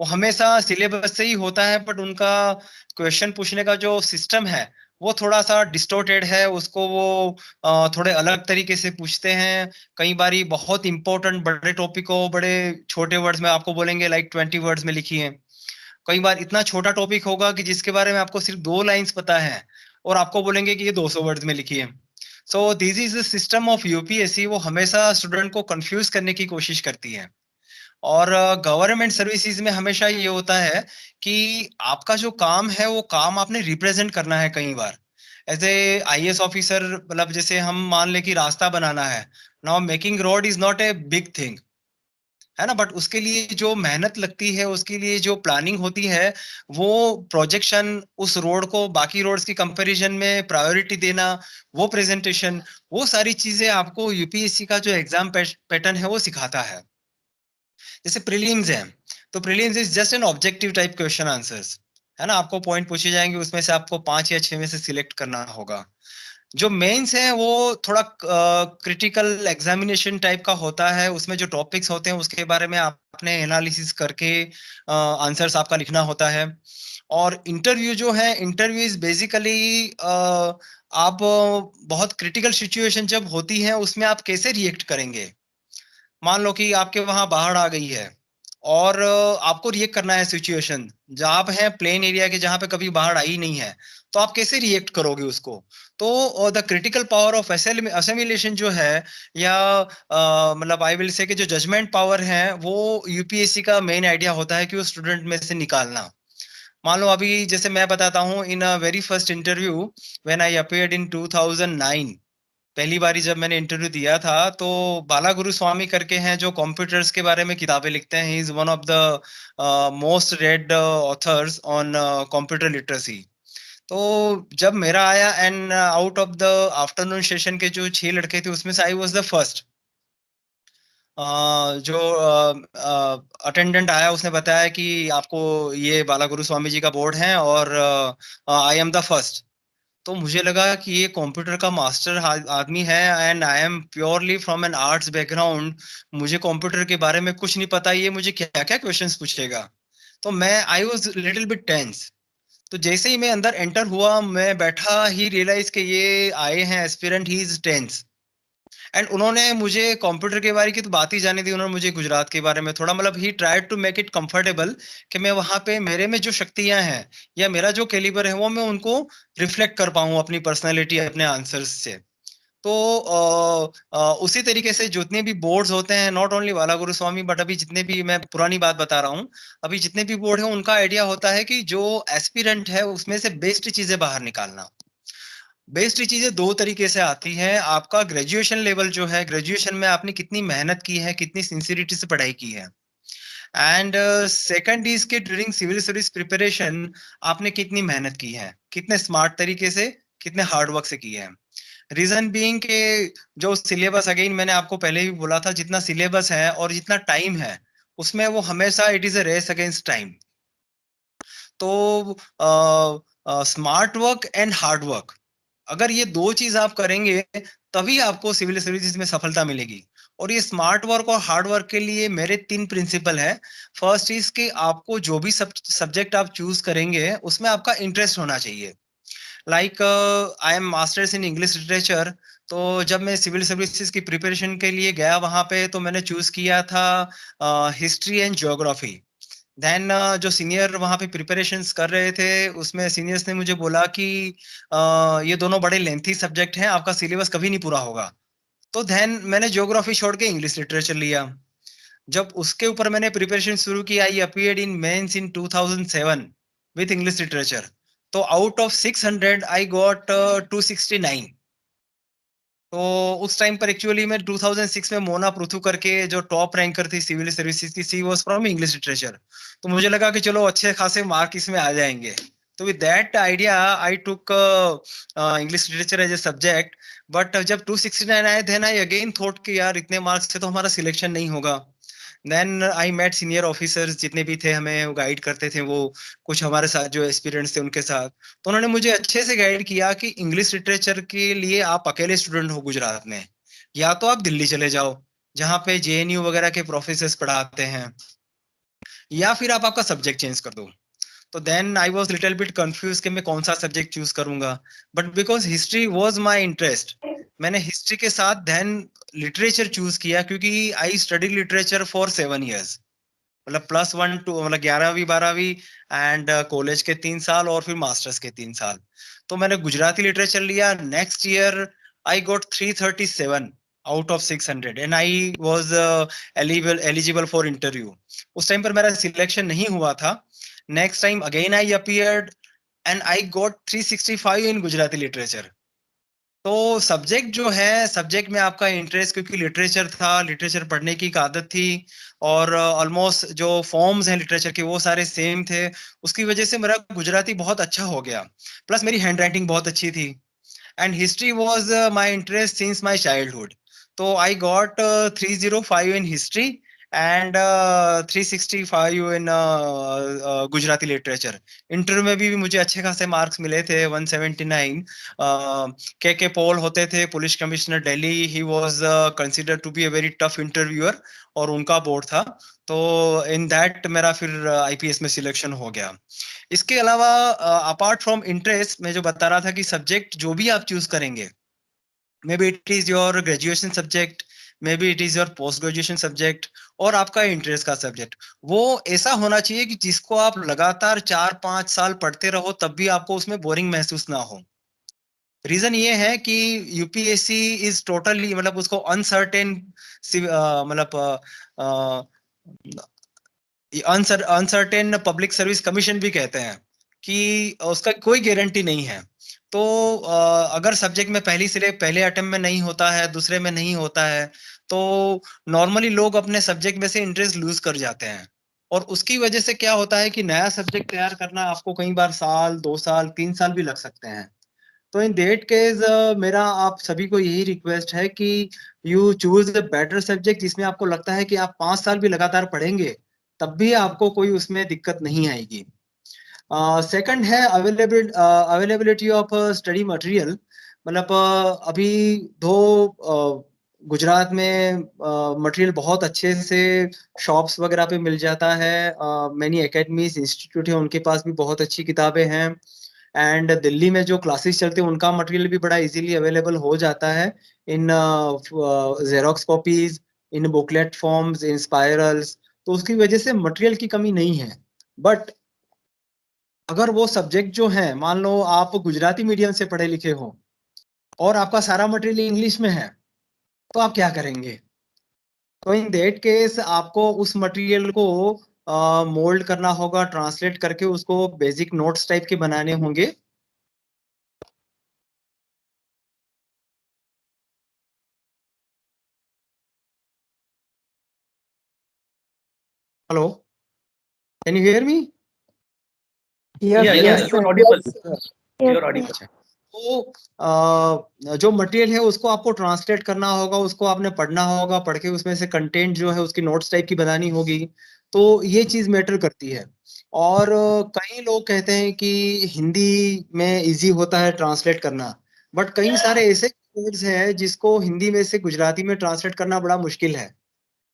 G: वो हमेशा सिलेबस से ही होता है, बट उनका क्वेश्चन पूछने का जो सिस्टम है वो थोड़ा सा डिस्टोर्टेड है। उसको वो थोड़े अलग तरीके से पूछते हैं। कई बारी बहुत इंपॉर्टेंट बड़े टॉपिक को बड़े छोटे वर्ड्स में आपको बोलेंगे लाइक 20 वर्ड्स में लिखिए। कई बार इतना छोटा टॉपिक होगा कि जिसके बारे में आपको सिर्फ 2 लाइंस पता है और आपको बोलेंगे कि ये 200 वर्ड्स में लिखिए। So this is the system of UPSC. वो हमेशा स्टूडेंट को कंफ्यूज करने की कोशिश करती है। और गवर्नमेंट सर्विसेज में हमेशा ये होता है कि आपका जो काम है वो काम आपने रिप्रेजेंट करना है। कई बार एज ए आईएएस ऑफिसर, मतलब जैसे हम मान ले कि रास्ता बनाना है, now making road is not a big thing, है ना, बट उसके लिए जो मेहनत लगती है, उसके लिए जो प्लानिंग होती है, वो प्रोजेक्शन, उस रोड को बाकी रोड्स की कंपैरिजन में प्रायोरिटी देना, वो प्रेजेंटेशन, वो सारी चीजें आपको यूपीएससी का जो एग्जाम पैटर्न है वो सिखाता है। जैसे प्रीलिम्स है, तो prelims is just an objective type question answers, है ना। आपको पॉइंट पूछे जाएंगे, उसमें से आपको 5 या 6 में से सिलेक्ट करना होगा। जो मेंस है वो थोड़ा क्रिटिकल एग्जामिनेशन टाइप का होता है। उसमें जो टॉपिक्स होते हैं उसके बारे में आपने एनालिसिस करके आंसर्स आपका लिखना होता है। और इंटरव्यू जो है, इंटरव्यू इज बेसिकली आप बहुत क्रिटिकल सिचुएशन जब होती है उसमें आप कैसे रिएक्ट करेंगे। मान लो कि आपके वहां बाढ़ आ गई है और आपको रिएक्ट करना है सिचुएशन जहां आप हैं प्लेन एरिया के, जहां पे कभी बाढ़ आई नहीं है, तो आप कैसे रिएक्ट करोगे उसको। तो द क्रिटिकल पावर ऑफ असेमिलेशन जो है, या मतलब आई विल से कि जो जजमेंट पावर है, वो यूपीएससी का मेन आइडिया होता है कि वो स्टूडेंट में से निकालना। मान लो अभी जैसे मैं बताता हूँ, in a very first interview when I appeared in 2009, पहली बारी जब मैंने इंटरव्यू दिया था, तो बाला गुरु स्वामी करके हैं जो कंप्यूटर्स के बारे में किताबें लिखते हैं। He is one of the most red authors on computer literacy. तो जब मेरा आया, and out of the afternoon session के जो 6 लड़के थे उसमें से आई वाज द फर्स्ट। जो अटेंडेंट आया उसने बताया कि आपको ये बाला गुरु स्वामी जी का बोर्ड है और आई एम द फर्स्ट। तो मुझे लगा कि ये कंप्यूटर का मास्टर आदमी है, and I am purely from N arts background. मुझे कंप्यूटर के बारे में कुछ नहीं पता, ये मुझे क्या क्या क्वेश्चंस पूछेगा। तो मैं I was little bit tense. तो जैसे ही मैं अंदर एंटर हुआ, मैं बैठा ही रियलाइज कि ये आए हैं aspirant, he is tense. And उन्होंने मुझे कंप्यूटर के बारे की तो बात ही जाने दी, उन्होंने मुझे गुजरात के बारे में थोड़ा, मतलब he tried to make it comfortable कि मैं वहां पे मेरे में जो शक्तियां हैं या मेरा जो कैलिबर है वो मैं उनको रिफ्लेक्ट कर पाऊं अपनी पर्सनैलिटी, अपने आंसर्स से। तो उसी तरीके से जितने भी बोर्ड्स होते हैं, not only Bala Guru Swami, but अभी जितने भी, मैं पुरानी बात बता रहा हूँ, अभी जितने भी बोर्ड है उनका आइडिया होता है कि जो एस्पिरेंट है उसमें से बेस्ट चीजें बाहर निकालना। बेस्ट चीजें 2 तरीके से आती हैं। आपका ग्रेजुएशन लेवल जो है, ग्रेजुएशन में आपने कितनी मेहनत की है, कितनी सिंसियरिटी से पढ़ाई की है, एंड सेकंड इज के ड्यूरिंग सिविल सर्विस प्रिपरेशन आपने कितनी मेहनत की है, कितने स्मार्ट तरीके से, कितने हार्ड वर्क से की है। रीजन बीइंग के जो सिलेबस, अगेन मैंने आपको पहले भी बोला था, जितना सिलेबस है और जितना टाइम है उसमें वो हमेशा it is a race against time. तो smart work and hard work, अगर ये 2 चीज आप करेंगे तभी आपको सिविल सर्विसेज में सफलता मिलेगी। और ये स्मार्ट वर्क और हार्ड वर्क के लिए मेरे 3 प्रिंसिपल है। फर्स्ट इज कि आपको जो भी सब्जेक्ट आप चूज करेंगे उसमें आपका इंटरेस्ट होना चाहिए। Like I am masters in English literature, तो जब मैं सिविल सर्विसेज की प्रिपरेशन के लिए गया वहां पे, तो मैंने चूज किया था हिस्ट्री एंड ज्योग्राफी। देन जो सीनियर वहां पे प्रिपरेशंस कर रहे थे, उसमें सीनियर्स ने मुझे बोला कि ये दोनों बड़े लेंथी सब्जेक्ट हैं, आपका सिलेबस कभी नहीं पूरा होगा। तो देन मैंने ज्योग्राफी छोड़ के इंग्लिश लिटरेचर लिया। जब उसके ऊपर मैंने प्रिपरेशन शुरू की, I appeared in mains in 2007 with English literature. तो आउट ऑफ 600 आई गॉट 269। तो उस टाइम पर एक्चुअली मैं 2006 में मोना पृथु करके जो टॉप रैंकर थी सिविल सर्विसेज की, she was from English literature. तो मुझे लगा कि चलो अच्छे खासे मार्क इसमें आ जाएंगे। तो with that idea I took English literature as a subject. But जब 269 आए थे ना, आई अगेन थॉट कि यार इतने मार्क्स से तो हमारा सिलेक्शन नहीं होगा। Then I met senior officers जितने भी थे, हमें गाइड करते थे वो, कुछ हमारे साथ जो एक्सपीरियंस थे उनके साथ। तो उन्होंने मुझे अच्छे से गाइड किया कि इंग्लिश लिटरेचर के लिए आप अकेले स्टूडेंट हो गुजरात में, या तो आप दिल्ली चले जाओ जहाँ पे जेएनयू वगैरह के प्रोफेसर्स पढ़ाते हैं, या फिर आप आपका सब्जेक्ट चेंज कर दो। तो then I was little bit confuse कि मैं कौन सा सब्जेक्ट चूज करूंगा। But because history was my interest, मैंने हिस्ट्री के साथ देन लिटरेचर चूज किया, क्योंकि I study literature for 7 years। मतलब +1 2 मतलब 11वीं 12वीं एंड कॉलेज के 3 साल और फिर मास्टर्स के 3 साल। तो मैंने गुजराती लिटरेचर लिया। Next year I got 337 out of 600 and I was eligible for interview. उस टाइम पर मेरा सिलेक्शन नहीं हुआ था। Next time again I appeared and I got 365 in Gujarati literature. तो सब्जेक्ट जो है, सब्जेक्ट में आपका इंटरेस्ट, क्योंकि लिटरेचर था, लिटरेचर पढ़ने की एक आदत थी, और ऑलमोस्ट जो फॉर्म्स हैं लिटरेचर के वो सारे सेम थे, उसकी वजह से मेरा गुजराती बहुत अच्छा हो गया। प्लस मेरी हैंड राइटिंग बहुत अच्छी थी। And history was my interest since my childhood. तो I got 305 in history and 365 in Gujarati literature. Inter में भी मुझे अच्छे खासे मार्क्स मिले थे, 179। के पॉल होते थे, police commissioner Delhi, he was considered to be a very tough interviewer, और उनका बोर्ड था। तो इन दैट मेरा फिर आईपीएस में सिलेक्शन हो गया। इसके अलावा अपार्ट फ्रॉम इंटरेस्ट, मैं जो बता रहा था कि सब्जेक्ट जो भी आप चूज करेंगे, may be it is your graduation subject, may be it is your post graduation subject, और आपका इंटरेस्ट का सब्जेक्ट, वो ऐसा होना चाहिए कि जिसको आप लगातार 4-5 साल पढ़ते रहो तब भी आपको उसमें बोरिंग महसूस ना हो। रीजन ये है कि यूपीएससी इज टोटली, मतलब उसको अनसर्टेन, मतलब अनसर्टेन पब्लिक सर्विस कमीशन भी कहते हैं, कि उसका कोई गारंटी नहीं है। तो अगर सब्जेक्ट में पहले अटेम्प्ट में नहीं होता है, दूसरे में नहीं होता है, तो नॉर्मली लोग अपने सब्जेक्ट में से इंटरेस्ट लूज कर जाते हैं, और उसकी वजह से क्या होता है कि नया सब्जेक्ट तैयार करना आपको कई बार साल, 2 साल, 3 साल भी लग सकते हैं। तो इन दैट केस मेरा आप सभी को यही रिक्वेस्ट है कि you choose the better subject, जिसमें आपको लगता है कि आप 5 साल भी लगातार पढ़ेंगे तब भी आपको कोई उसमें दिक्कत नहीं आएगी। सेकंड है अवेलेबिलिटी ऑफ स्टडी मटेरियल। मतलब अभी दो गुजरात में मटेरियल बहुत अच्छे से शॉप्स वगैरह पे मिल जाता है। मैनी एकेडमीज इंस्टीट्यूट है, उनके पास भी बहुत अच्छी किताबें हैं। एंड दिल्ली में जो क्लासेस चलते हैं उनका मटेरियल भी बड़ा इजीली अवेलेबल हो जाता है, इन जेरोक्स कॉपीज, इन बुकलेट फॉर्म्स, इन स्पायरल्स। तो उसकी वजह से मटेरियल की कमी नहीं है। बट अगर वो सब्जेक्ट जो है, मान लो आप गुजराती मीडियम से पढ़े लिखे हो और आपका सारा मटेरियल इंग्लिश में है, तो आप क्या करेंगे? तो इन दैट केस आपको उस मटेरियल को मोल्ड करना होगा, ट्रांसलेट करके उसको बेसिक नोट्स टाइप के बनाने होंगे। Hello, can you hear me?
D: Yes, you're audible. You're audible.
G: तो जो मटेरियल है उसको आपको ट्रांसलेट करना होगा, उसको आपने पढ़ना होगा, पढ़ के उसमें से कंटेंट जो है उसकी नोट्स टाइप की बनानी होगी। तो ये चीज मैटर करती है। और कई लोग कहते हैं कि हिंदी में इजी होता है ट्रांसलेट करना, बट कई सारे ऐसे वर्ड्स हैं जिसको हिंदी में से गुजराती में ट्रांसलेट करना बड़ा मुश्किल है।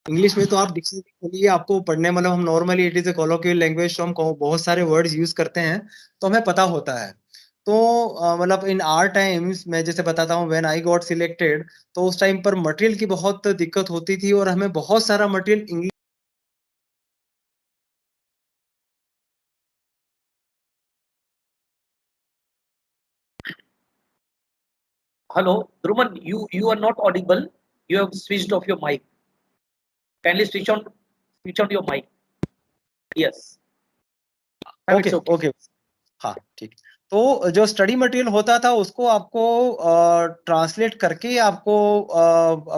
G: इंग्लिश में तो आप डिक्शनरी खोलिए, आपको पढ़ने मतलब हम normally it is a colloquial language, तो हम बहुत सारे वर्ड्स यूज करते हैं तो हमें पता होता है। तो मतलब इन आवर टाइम्स मैं जैसे बताता हूँ, व्हेन आई गॉट सिलेक्टेड, तो उस टाइम पर मटेरियल की बहुत दिक्कत होती थी और हमें बहुत सारा material English.
D: Hello, Druman, you are not audible. You have switched off your mic. Kindly switch on your mic. Yes. Now
G: okay
D: it's okay.
G: Okay, हाँ ठीक। तो जो स्टडी मटेरियल होता था उसको आपको ट्रांसलेट करके आपको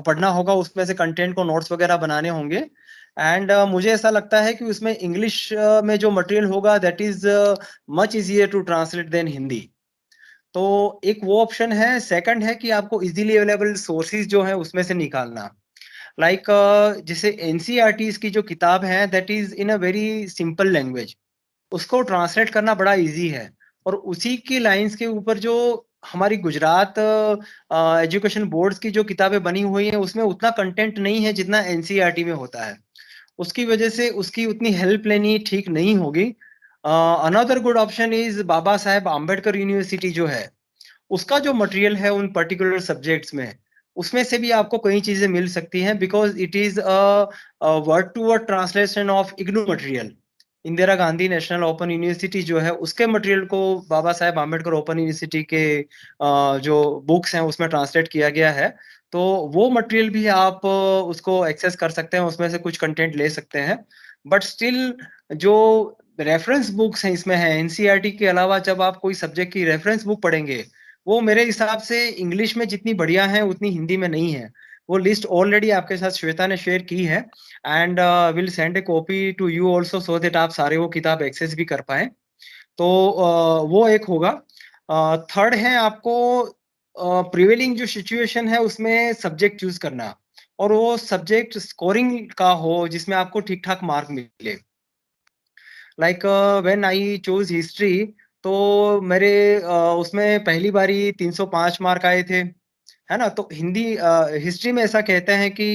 G: पढ़ना होगा, उसमें से कंटेंट को नोट्स वगैरह बनाने होंगे। एंड मुझे ऐसा लगता है कि उसमें इंग्लिश में जो मटेरियल होगा that is much easier to translate than Hindi. तो एक वो ऑप्शन है। सेकंड है कि आपको इजीली अवेलेबल सोर्सेज जो है उसमें से निकालना। लाइक जैसे एनसीईआरटीज की जो किताब है that is in a very simple language, उसको ट्रांसलेट करना बड़ा इजी है। और उसी की लाइंस के ऊपर जो हमारी गुजरात एजुकेशन बोर्ड्स की जो किताबें बनी हुई हैं उसमें उतना कंटेंट नहीं है जितना एनसीईआरटी में होता है। उसकी वजह से उसकी उतनी हेल्प लेनी ठीक नहीं होगी। Another good option is Baba Saheb Ambedkar university जो है, उसका जो मटेरियल है उन पर्टिकुलर सब्जेक्ट्स में, उसमें से भी आपको कई चीजें मिल सकती हैं, because it is word to word translation of IGNOU material. Indira Gandhi national open university जो है उसके मटेरियल को बाबा साहेब आम्बेडकर ओपन यूनिवर्सिटी के जो बुक्स हैं उसमें ट्रांसलेट किया गया है। तो वो मटेरियल भी आप उसको एक्सेस कर सकते हैं, उसमें से कुछ कंटेंट ले सकते हैं। बट स्टिल जो रेफरेंस बुक्स हैं इसमें है एनसीईआरटी के अलावा, जब आप कोई सब्जेक्ट की रेफरेंस बुक पढ़ेंगे वो मेरे हिसाब से इंग्लिश में जितनी बढ़िया है उतनी हिंदी में नहीं है। वो लिस्ट ऑलरेडी आपके साथ श्वेता ने शेयर की है, and will send a copy to you also so that आप सारे वो किताब एक्सेस भी कर पाए। तो वो एक होगा। थर्ड है आपको प्रिवेलिंग जो सिचुएशन है उसमें सब्जेक्ट चूज करना, और वो सब्जेक्ट स्कोरिंग का हो जिसमें आपको ठीक ठाक मार्क मिले। Like when I choose history, तो मेरे उसमें पहली बारी 305 मार्क आए थे, है ना। तो हिंदी हिस्ट्री में ऐसा कहते हैं कि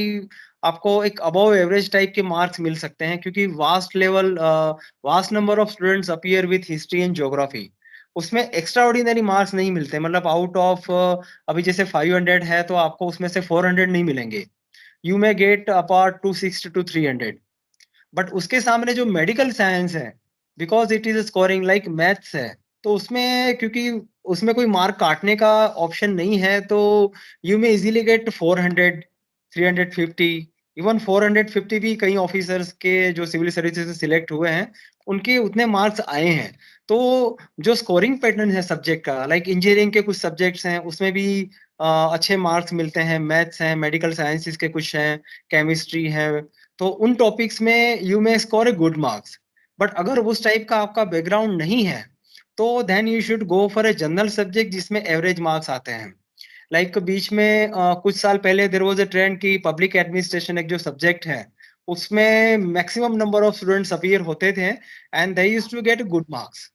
G: आपको एक अबव एवरेज टाइप के मार्क्स मिल सकते हैं, क्योंकि vast number of students appear with history and geography. उसमें एक्स्ट्रा ऑर्डिनरी मार्क्स नहीं मिलते, मतलब आउट ऑफ अभी जैसे 500 है तो आपको उसमें से 400 नहीं मिलेंगे। You may gate apart 260 to 300। But उसके सामने जो मेडिकल साइंस है, because it is scoring like maths है, तो उसमें क्योंकि उसमें कोई मार्क काटने का ऑप्शन नहीं है, तो you may easily get 400, 350, even 450 भी कई ऑफिसर्स के जो सिविल सर्विसेज से सिलेक्ट हुए हैं उनके उतने मार्क्स आए हैं। तो जो स्कोरिंग पैटर्न है सब्जेक्ट का, लाइक इंजीनियरिंग के कुछ सब्जेक्ट्स हैं उसमें भी अच्छे मार्क्स मिलते हैं, मैथ्स हैं, मेडिकल साइंसेज के कुछ हैं, केमिस्ट्री है। तो उन टॉपिक्स में you may score a good marks. But अगर उस टाइप का आपका बैकग्राउंड नहीं है तो then you should go for a general subject जिसमें एवरेज मार्क्स आते हैं। लाइक बीच में कुछ साल पहले देयर वाज अ ट्रेंड की पब्लिक एडमिनिस्ट्रेशन एक जो सब्जेक्ट है उसमें maximum number of students appear होते थे and they used to get good marks.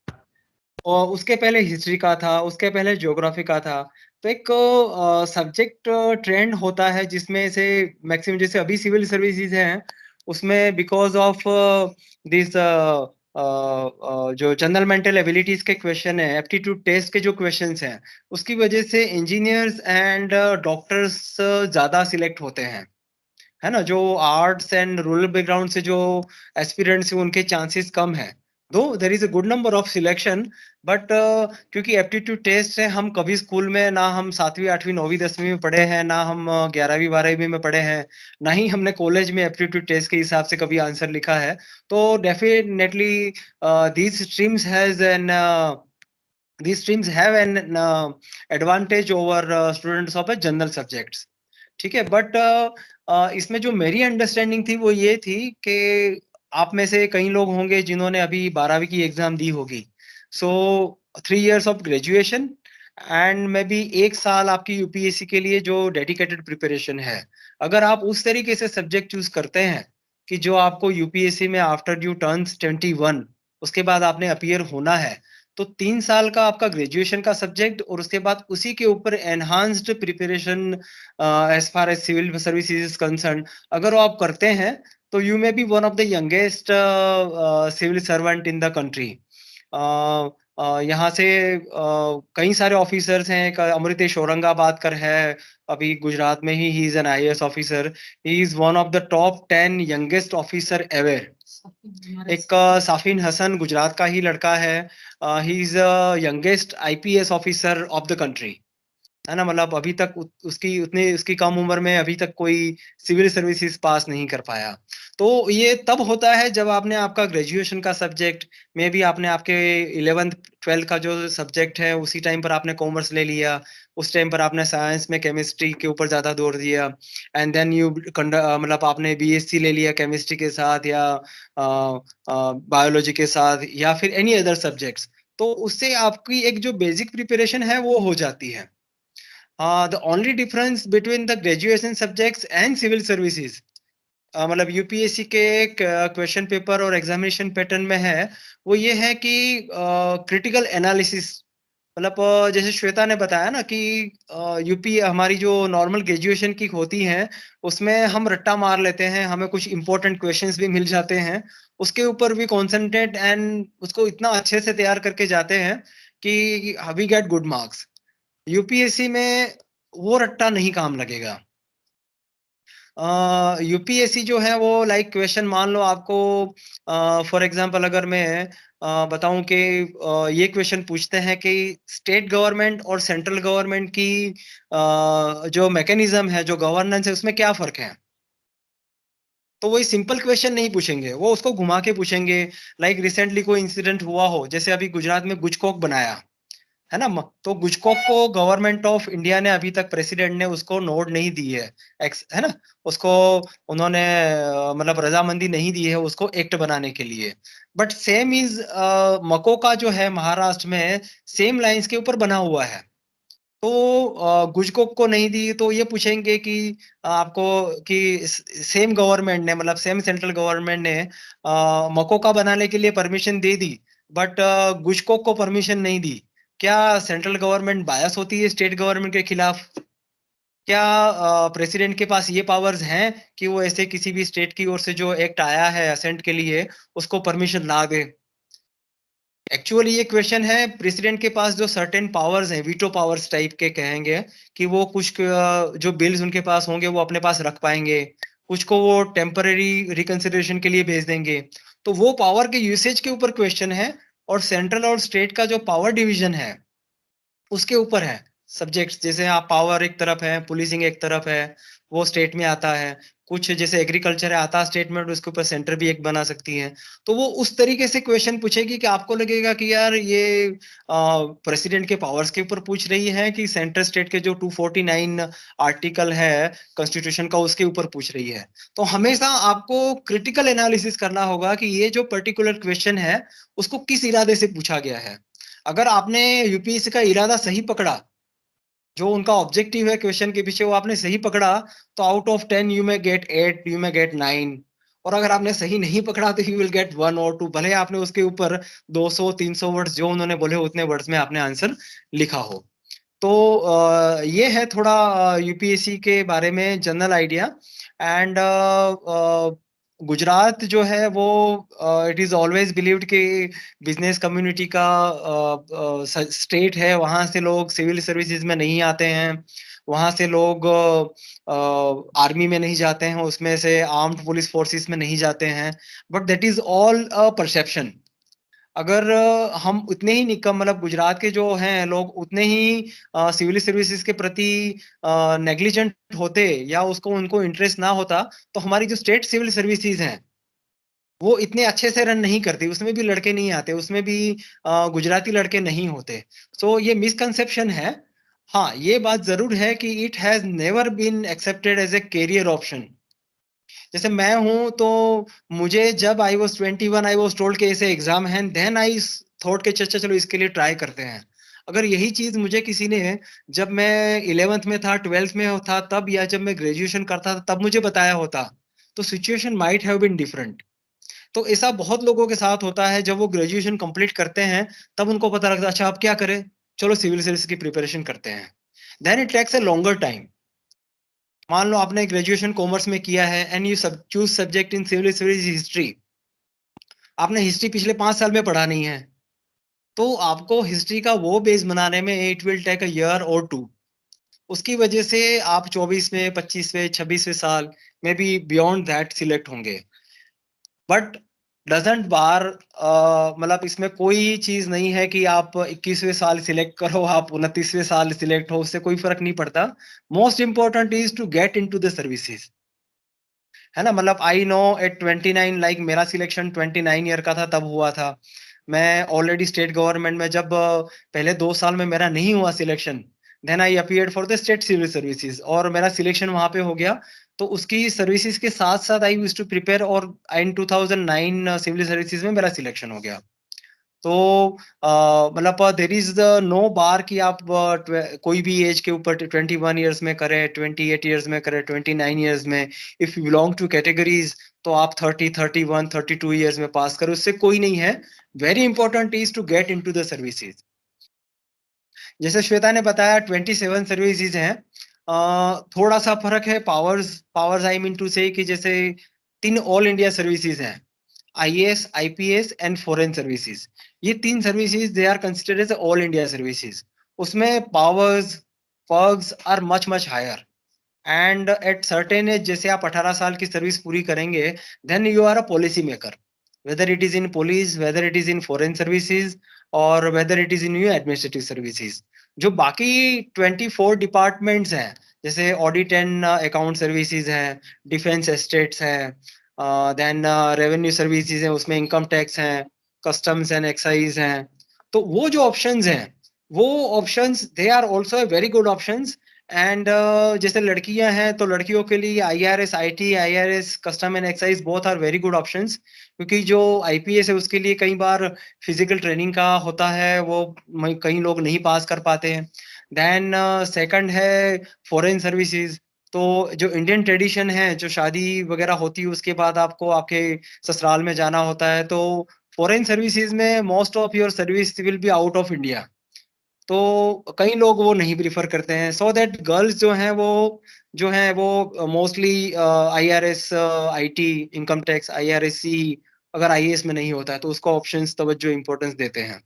G: और उसके पहले हिस्ट्री का था, उसके पहले ज्योग्राफी का था। तो एक सब्जेक्ट ट्रेंड होता है जिसमें से मैक्सिमम, जैसे अभी सिविल सर्विसेज हैं उसमें बिकॉज ऑफ दिस जो जनरल मेंटल एबिलिटीज के क्वेश्चन है, एप्टीट्यूड टेस्ट के जो क्वेश्चंस हैं, उसकी वजह से इंजीनियर्स एंड डॉक्टर्स ज्यादा सिलेक्ट होते हैं, है ना। जो आर्ट्स एंड रूरल बैकग्राउंड से जो एस्पिरेंट्स हैं उनके चांसेस कम है। दो there is a good number of selection, but क्योंकि एप्टीट्यूड टेस्ट है, हम कभी स्कूल में ना हम 7वीं 8वीं 9वीं 10वीं में पढ़े हैं, ना हम 11वीं 12वीं में पढ़े हैं, ना ही हमने कॉलेज में एप्टीट्यूड टेस्ट के हिसाब से कभी आंसर लिखा है। तो definitely these streams has an these streams have an advantage over students of a general subjects। ठीक है। बट इसमें जो मेरी अंडरस्टैंडिंग थी वो ये थी कि आप में से कई लोग होंगे जिन्होंने अभी 12वीं की एग्जाम दी होगी। सो 3 years of graduation and may be 1 साल आपकी यूपीएससी के लिए जो डेडिकेटेड प्रिपरेशन है। अगर आप उस तरीके से सब्जेक्ट चूज करते हैं कि जो आपको यूपीएससी में आफ्टर यू टर्न्स 21 उसके बाद आपने अपीयर होना है, तो 3 साल का आपका ग्रेजुएशन का सब्जेक्ट और उसके बाद उसी के ऊपर enhanced preparation as far as civil services is concern अगर वो आप करते हैं तो you may be one of the youngest civil servant in the country. यहाँ से कई सारे ऑफिसर्स हैं। एक अमृतेश औरंगाबाद कर है, अभी गुजरात में he is an IAS officer. He is one of the top 10 youngest officer ever. एक साफिन हसन गुजरात का ही लड़का है, he is youngest IPS officer of the country, है ना। मतलब अभी तक उसकी कम उम्र में अभी तक कोई सिविल सर्विसेज पास नहीं कर पाया। तो ये तब होता है जब आपने आपका ग्रेजुएशन का सब्जेक्ट में भी आपने आपके 11th 12th का जो सब्जेक्ट है उसी टाइम पर आपने कॉमर्स ले लिया, उस टाइम पर आपने साइंस में केमिस्ट्री के ऊपर ज्यादा जोर दिया, एंड देन यू मतलब आपने BSc ले लिया केमिस्ट्री के साथ या बायोलॉजी के साथ या फिर एनी अदर सब्जेक्ट्स। तो उससे आपकी एक जो बेसिक प्रिपरेशन है वो हो जाती है। The only difference between the graduation subjects and civil services मतलब UPSC के क्वेश्चन पेपर और एग्जामिनेशन पैटर्न में है वो ये है कि क्रिटिकल एनालिसिस, मतलब जैसे श्वेता ने बताया ना कि यूपी हमारी जो नॉर्मल ग्रेजुएशन की होती हैं उसमें हम रट्टा मार लेते हैं, हमें कुछ इंपॉर्टेंट क्वेश्चंस भी मिल जाते हैं, उसके ऊपर भी कॉन्सेंट्रेट एंड उसको इतना अच्छे से तैयार करके जाते हैं कि we get good marks. UPSC में वो रट्टा नहीं काम लगेगा। UPSC जो है वो लाइक क्वेश्चन मान लो आपको फॉर एग्जांपल अगर मैं बताऊं कि ये क्वेश्चन पूछते हैं कि स्टेट गवर्नमेंट और सेंट्रल गवर्नमेंट की जो मैकेनिज्म है, जो गवर्नेंस है, उसमें क्या फर्क है। तो वही सिंपल क्वेश्चन नहीं पूछेंगे, वो उसको घुमा के पूछेंगे। लाइक रिसेंटली कोई इंसिडेंट हुआ हो, जैसे अभी गुजरात में गुजकोक बनाया है ना, तो गुजकोक को गवर्नमेंट ऑफ इंडिया ने अभी तक प्रेसिडेंट ने उसको नोट नहीं दी है, है ना, उसको उन्होंने मतलब रजामंदी नहीं दी है उसको एक्ट बनाने के लिए। बट सेम इज मकोका जो है महाराष्ट्र में सेम लाइंस के ऊपर बना हुआ है। तो गुजकोक को नहीं दी तो ये पूछेंगे कि आपको कि सेम गवर्नमेंट ने मतलब सेम सेंट्रल गवर्नमेंट ने मकोका बनाने के लिए परमिशन दे दी बट गुजकोक को परमिशन नहीं दी। क्या सेंट्रल गवर्नमेंट बायस होती है स्टेट गवर्नमेंट के खिलाफ? क्या प्रेसिडेंट के पास ये पावर्स हैं कि वो ऐसे किसी भी स्टेट की ओर से जो एक्ट आया है असेंट के लिए उसको परमिशन ना दे? एक्चुअली ये क्वेश्चन है प्रेसिडेंट के पास जो सर्टेन पावर्स हैं, वीटो पावर्स टाइप के कहेंगे, कि वो कुछ जो बिल्स उनके पास होंगे वो अपने पास रख पाएंगे, कुछ को वो टेम्पररी रिकंसिडरेशन के लिए भेज देंगे। तो वो पावर के यूसेज के ऊपर क्वेश्चन है और सेंट्रल और स्टेट का जो पावर डिवीजन है उसके ऊपर है सब्जेक्ट्स। जैसे आप पावर एक तरफ है, पुलिसिंग एक तरफ है, वो स्टेट में आता है। कुछ जैसे एग्रीकल्चर है आता स्टेट में, उसके ऊपर सेंटर भी एक बना सकती है। तो वो उस तरीके से क्वेश्चन पूछेगी कि आपको लगेगा कि यार ये प्रेसिडेंट के पावर्स के ऊपर पूछ रही है कि सेंटर स्टेट के जो 249 आर्टिकल है कॉन्स्टिट्यूशन का उसके ऊपर पूछ रही है। तो हमेशा आपको क्रिटिकल एनालिसिस करना होगा कि ये जो पर्टिकुलर क्वेश्चन है उसको किस इरादे से पूछा गया है। अगर आपने UPSC का इरादा सही पकड़ा, जो उनका ऑब्जेक्टिव है क्वेश्चन के पीछे वो आपने सही पकड़ा, तो out of 10 you may gate 8, you may gate 9। और अगर आपने सही नहीं पकड़ा तो यू विल गेट 1 और 2, भले आपने उसके ऊपर 200 300 वर्ड्स जो उन्होंने बोले उतने वर्ड्स में आपने आंसर लिखा हो। तो ये है थोड़ा UPSC के बारे में जनरल आइडिया। एंड गुजरात जो है वो इट इज ऑलवेज बिलीव्ड कि बिजनेस कम्युनिटी का स्टेट है, वहां से लोग सिविल सर्विसेज में नहीं आते हैं, वहां से लोग आर्मी में नहीं जाते हैं, उसमें से आर्म्ड पुलिस फोर्सेस में नहीं जाते हैं। But that is all a perception. अगर हम उतने ही निकम मतलब गुजरात के जो हैं लोग उतने ही सिविल सर्विसेज के प्रति नेग्लिजेंट होते या उसको उनको इंटरेस्ट ना होता तो हमारी जो स्टेट सिविल सर्विसेज हैं वो इतने अच्छे से रन नहीं करती, उसमें भी लड़के नहीं आते, उसमें भी गुजराती लड़के नहीं होते। सो ये मिसकंसेप्शन है। हाँ, ये बात जरूर है कि it has never been accepted as a career option. जैसे मैं हूं तो मुझे जब I was 21 I was told के ऐसे एग्जाम है, देन आई थॉट के चर्चा चलो इसके लिए ट्राई करते हैं। अगर यही चीज मुझे किसी ने जब मैं 11th में था 12th में था तब या जब मैं ग्रेजुएशन करता था तब मुझे बताया होता तो situation might have been different. तो ऐसा बहुत लोगों के साथ होता है, जब वो ग्रेजुएशन कंप्लीट करते हैं तब उनको पता लगता है अच्छा अब क्या करें, चलो सिविल सर्विस की प्रिपरेशन करते हैं। Then it takes a longer time. मान लो आपने ग्रेजुएशन कॉमर्स में किया है and you choose subject in civil service history, आपने हिस्ट्री पिछले 5 साल में पढ़ा नहीं है, तो आपको हिस्ट्री का वो बेस बनाने में it will take a year और 2। उसकी वजह से आप 24वें 25वें 26वें साल में भी बियॉन्ड दैट सिलेक्ट होंगे। बट डजंट बार मतलब इसमें कोई चीज नहीं है कि आप 21वें साल सिलेक्ट करो, आप 29वें साल सिलेक्ट हो, उससे कोई फर्क नहीं पड़ता। Most important is to get into the services, है ना। मतलब आई नो एट 29, लाइक मेरा सिलेक्शन 29 ईयर का था तब हुआ था। मैं ऑलरेडी स्टेट गवर्नमेंट में जब पहले 2 साल में मेरा नहीं हुआ selection, then I appeared for the state civil services और मेरा सिलेक्शन वहां पे हो गया। तो उसकी सर्विसेज के साथ साथ आई यूज्ड टू प्रिपेयर, और इन 2009 सिविल सर्विसेज में मेरा सिलेक्शन हो गया। तो मतलब देर इज द नो बार कि आप कोई भी एज के ऊपर 21 ईयर्स में करें, 28 ईयर्स में करें, 29 ईयर्स में, if you belong two categories तो आप 30, 31, 32 ईयर्स में पास करो, उससे कोई नहीं है। Very important is to get into the services. जैसे श्वेता ने बताया 27 सर्विसेज हैं। थोड़ा सा फर्क है powers I mean to say कि जैसे 3 ऑल इंडिया सर्विसेज हैं, IAS, IPS and foreign services. ये 3 services they are considered as all India services. उसमें powers perks are much much higher and at certain age, जैसे आप 18 साल की service पूरी करेंगे, then you are a policy maker, whether it is in police, whether it is in foreign services और whether it is in you administrative services. जो बाकी 24 departments हैं, जैसे ऑडिट एंड अकाउंट सर्विसेज हैं, डिफेंस एस्टेट्स हैं, then revenue services हैं, उसमें income tax हैं, कस्टम्स एंड एक्साइज हैं। तो वो जो ऑप्शंस हैं, वो options they are also very good options. And जैसे लड़कियां हैं तो लड़कियों के लिए IRS, IT, IRS, custom and excise both are very good options, क्योंकि जो आईपीएस है उसके लिए कई बार फिजिकल ट्रेनिंग का होता है, वो कई लोग नहीं पास कर पाते हैं। देन सेकंड है फॉरेन सर्विसेज। तो जो इंडियन ट्रेडिशन है, जो शादी वगैरह होती है उसके बाद आपको आपके ससुराल में जाना होता है, तो फॉरेन सर्विसेज में most of your service will be out of India. तो कई लोग वो नहीं प्रीफर करते हैं, सो दैट गर्ल्स जो हैं वो mostly IRS, IT, income tax, IRSC, अगर आईएएस में नहीं होता है तो उसको ऑप्शंस तवज्जो इंपॉर्टेंस देते हैं।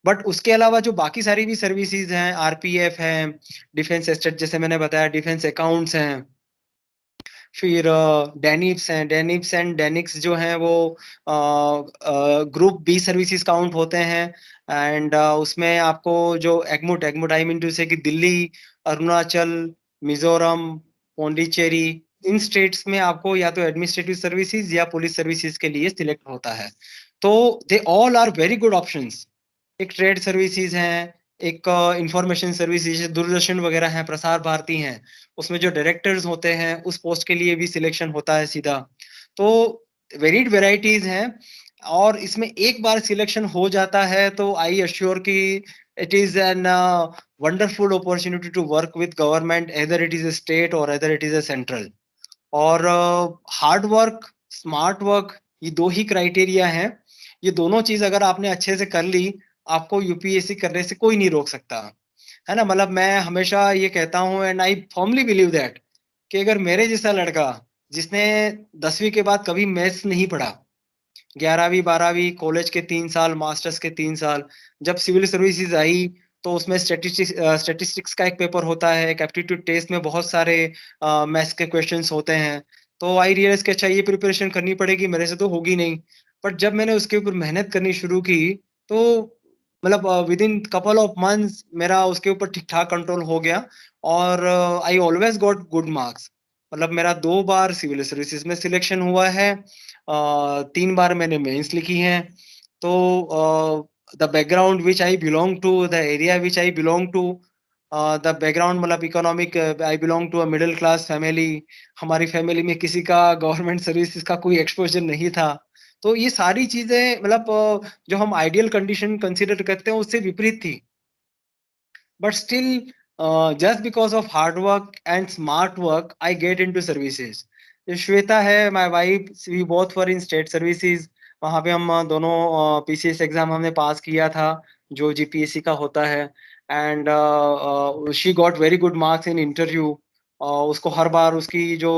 G: बट उसके अलावा जो बाकी सारी भी सर्विसेज हैं, आरपीएफ हैं, डिफेंस एस्टेट जैसे मैंने बताया, डिफेंस अकाउंट्स हैं, फिर डेनिप्स हैं, डेनिप्स एंड डेनिक्स जो हैं वो ग्रुप बी सर्विसेज काउंट होते हैं। एंड उसमें आपको जो एगमुट एगमुट आई मीन टू से कि दिल्ली, अरुणाचल, मिजोरम, पौंडीचेरी, इन स्टेट्स में आपको या तो एडमिनिस्ट्रेटिव सर्विसेज या पुलिस सर्विसेज के लिए सिलेक्ट होता है। तो they all are very good options. एक ट्रेड सर्विसेज हैं, एक इंफॉर्मेशन सर्विसेज, दूरदर्शन वगैरह हैं, प्रसार भारती हैं, उसमें जो डायरेक्टर्स होते हैं उस पोस्ट के लिए भी सिलेक्शन होता है सीधा। तो वेरीड वेराइटीज हैं, और इसमें एक बार सिलेक्शन हो जाता है तो आई अश्योर कि it is an wonderful opportunity to work with government, either it is a state और either it is a central. और हार्ड वर्क, स्मार्ट वर्क, ये 2 ही क्राइटेरिया हैं। ये दोनों चीज अगर आपने अच्छे से कर ली, आपको यूपीएससी करने से कोई नहीं रोक सकता, है ना। मतलब मैं हमेशा ये कहता हूँ and I firmly believe that कि अगर मेरे जैसा लड़का जिसने 10वीं के बाद कभी मैथ्स नहीं पढ़ा, 11वीं 12वीं कॉलेज के 3 साल, मास्टर्स के 3 साल, जब सिविल सर्विसेज आई तो उसमें स्टेटिस्टिक्स का एक पेपर होता है, एक एप्टीट्यूड टेस्ट में बहुत सारे मैथ्स के क्वेश्चंस होते हैं। तो आई रियलाइज कि अच्छा ये प्रिपरेशन करनी पड़ेगी, मेरे से तो होगी नहीं। बट जब मैंने उसके ऊपर मेहनत करनी शुरू की, तो मतलब with in couple of months मेरा उसके ऊपर ठीक ठाक कंट्रोल हो गया, और I always got good marks. मतलब मेरा 2 बार सिविल सर्विसेज में सिलेक्शन हुआ है, 3 बार मैंने मेंस लिखी हैं। तो the background which I belong to, the area which I belong to, the background मतलब economic, I belong to a middle class family. हमारी फैमिली में किसी का गवर्नमेंट सर्विसेज का कोई एक्सपोजर नहीं था। तो ये सारी चीजें मतलब जो हम आइडियल कंडीशन कंसीडर करते हैं उससे विपरीत थी। But still just because of hard work and smart work I get into services. Shweta hai, my wife, we both were in state services. वहाँ पे हम दोनों पीसीएस एग्जाम हमने पास किया था जो जीपीएससी का होता है, and she got very good marks in interview. उसको हर बार उसकी जो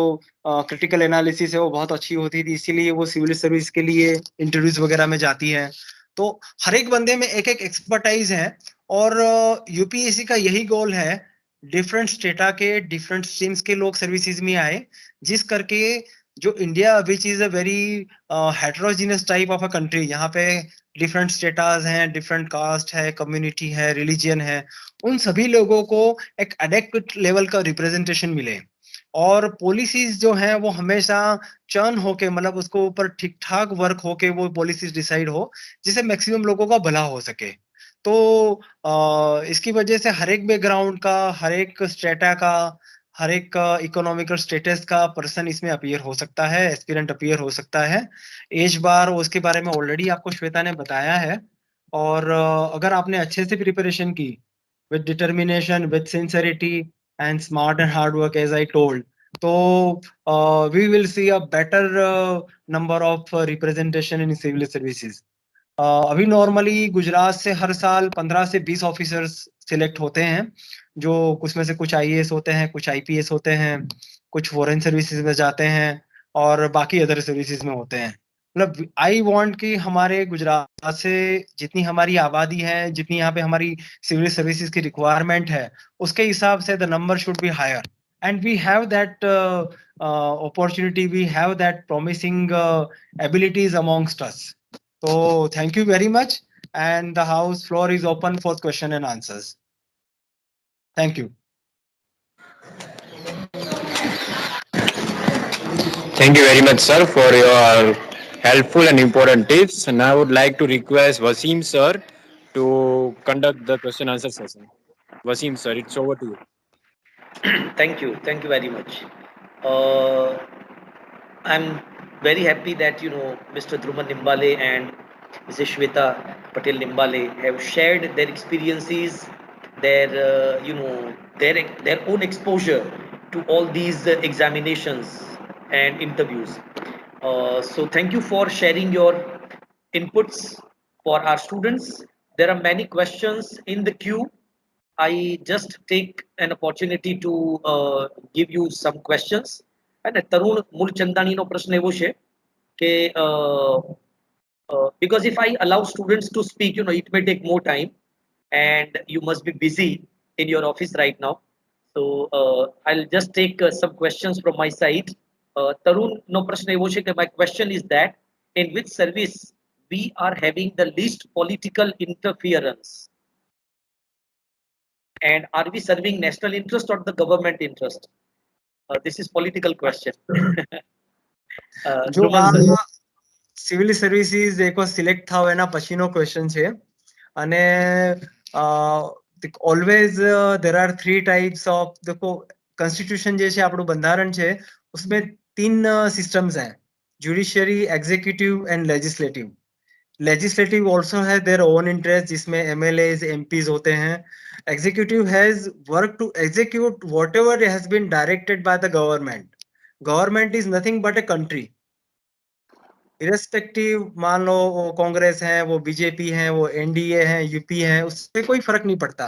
G: क्रिटिकल एनालिसिस है वो बहुत अच्छी होती थी, इसीलिए वो सिविल सर्विस के लिए इंटरव्यूज वगैरह में जाती है। तो हर एक बंदे में एक एक एक्सपर्टाइज है, और यूपीएससी का यही गोल है, डिफरेंट स्टेटा के डिफरेंट स्ट्रीम्स के लोग सर्विसेज में आए, जिस करके जो India which is a very heterogeneous type of a country, यहाँ पे डिफरेंट स्टेटास हैं, डिफरेंट कास्ट है, कम्युनिटी है, रिलीजियन है, उन सभी लोगों को एक एडेक्वेट लेवल का रिप्रेजेंटेशन मिले, और पॉलिसीज जो हैं वो हमेशा चर्न होके, मतलब उसको ऊपर ठीक ठाक वर्क होके वो पॉलिसीज डिसाइड हो जिससे मैक्सिमम लोगों का भला हो सके। तो इसकी वजह से हर एक बैकग्राउंड का, हर एक स्टेटा का, हर एक इकोनॉमिकल स्टेटस का पर्सन इसमें अपीयर हो सकता है, एस्पिरेंट अपीयर हो सकता है। एज बार उसके बारे में ऑलरेडी आपको श्वेता ने बताया है, और अगर आपने अच्छे से प्रिपरेशन की with determination, with sincerity and smart and hard work, as I told, so we will see a better number of representation in civil services. अभी नॉर्मली गुजरात से हर साल 15 से 20 ऑफिसर्स सिलेक्ट होते हैं, जो कुछ में से कुछ आईएएस होते हैं, कुछ आईपीएस होते हैं, कुछ फॉरेन सर्विसेज में जाते हैं, और बाकी अदर सर्विसेज में होते हैं। मतलब आई वांट कि हमारे गुजरात से जितनी हमारी आबादी है, जितनी यहाँ पे हमारी सिविल सर्विसेज की रिक्वायरमेंट है, उसके हिसाब से the number should be higher, and we have that opportunity, we have that promising abilities amongst us. So thank you very much, and the house floor is open for question and answers. Thank you.
J: Thank you very much, sir, for your helpful and important tips. And I would like to request Wasim sir to conduct the question answer session. Wasim sir, it's over to you.
D: Thank you very much. I'm very happy that Mr. Dhruman Nimbale and Mrs. Shweta Patel Nimbale have shared their experiences, their own exposure to all these examinations and interviews. So thank you for sharing your inputs for our students. There are many questions in the queue. I just take an opportunity to give you some questions. અને તરુણ મૂલચંદાણીનો પ્રશ્ન એવો છે કે because if I allow students to speak, it may take more time, and you must be busy in your office right now. So I'll just take some questions from my side. તરુણનો પ્રશ્ન એવો છે કે my question is that in which service we are having the least political interference, and are we serving national interest or the government interest? This is political question.
G: જો
D: Dhruvan sir.
G: આ civil services એક વાર select થાવ એના પછીનો question છે, અને always there are 3 types of, देखो कॉन्स्टिट्यूशन જે છે આપણું બંધારણ છે, उसमें 3 सिस्टम्स हैं, judiciary, executive and legislative. Legislative also है देयर ओन इंटरेस्ट, जिसमें एमएलएज, एमपीज होते हैं. Executive has work to execute whatever has been directed by the government. Government is nothing but a country, irrespective, मान लो वो कांग्रेस है, वो बीजेपी है, वो एनडीए है, यूपी है, उससे कोई फर्क नहीं पड़ता,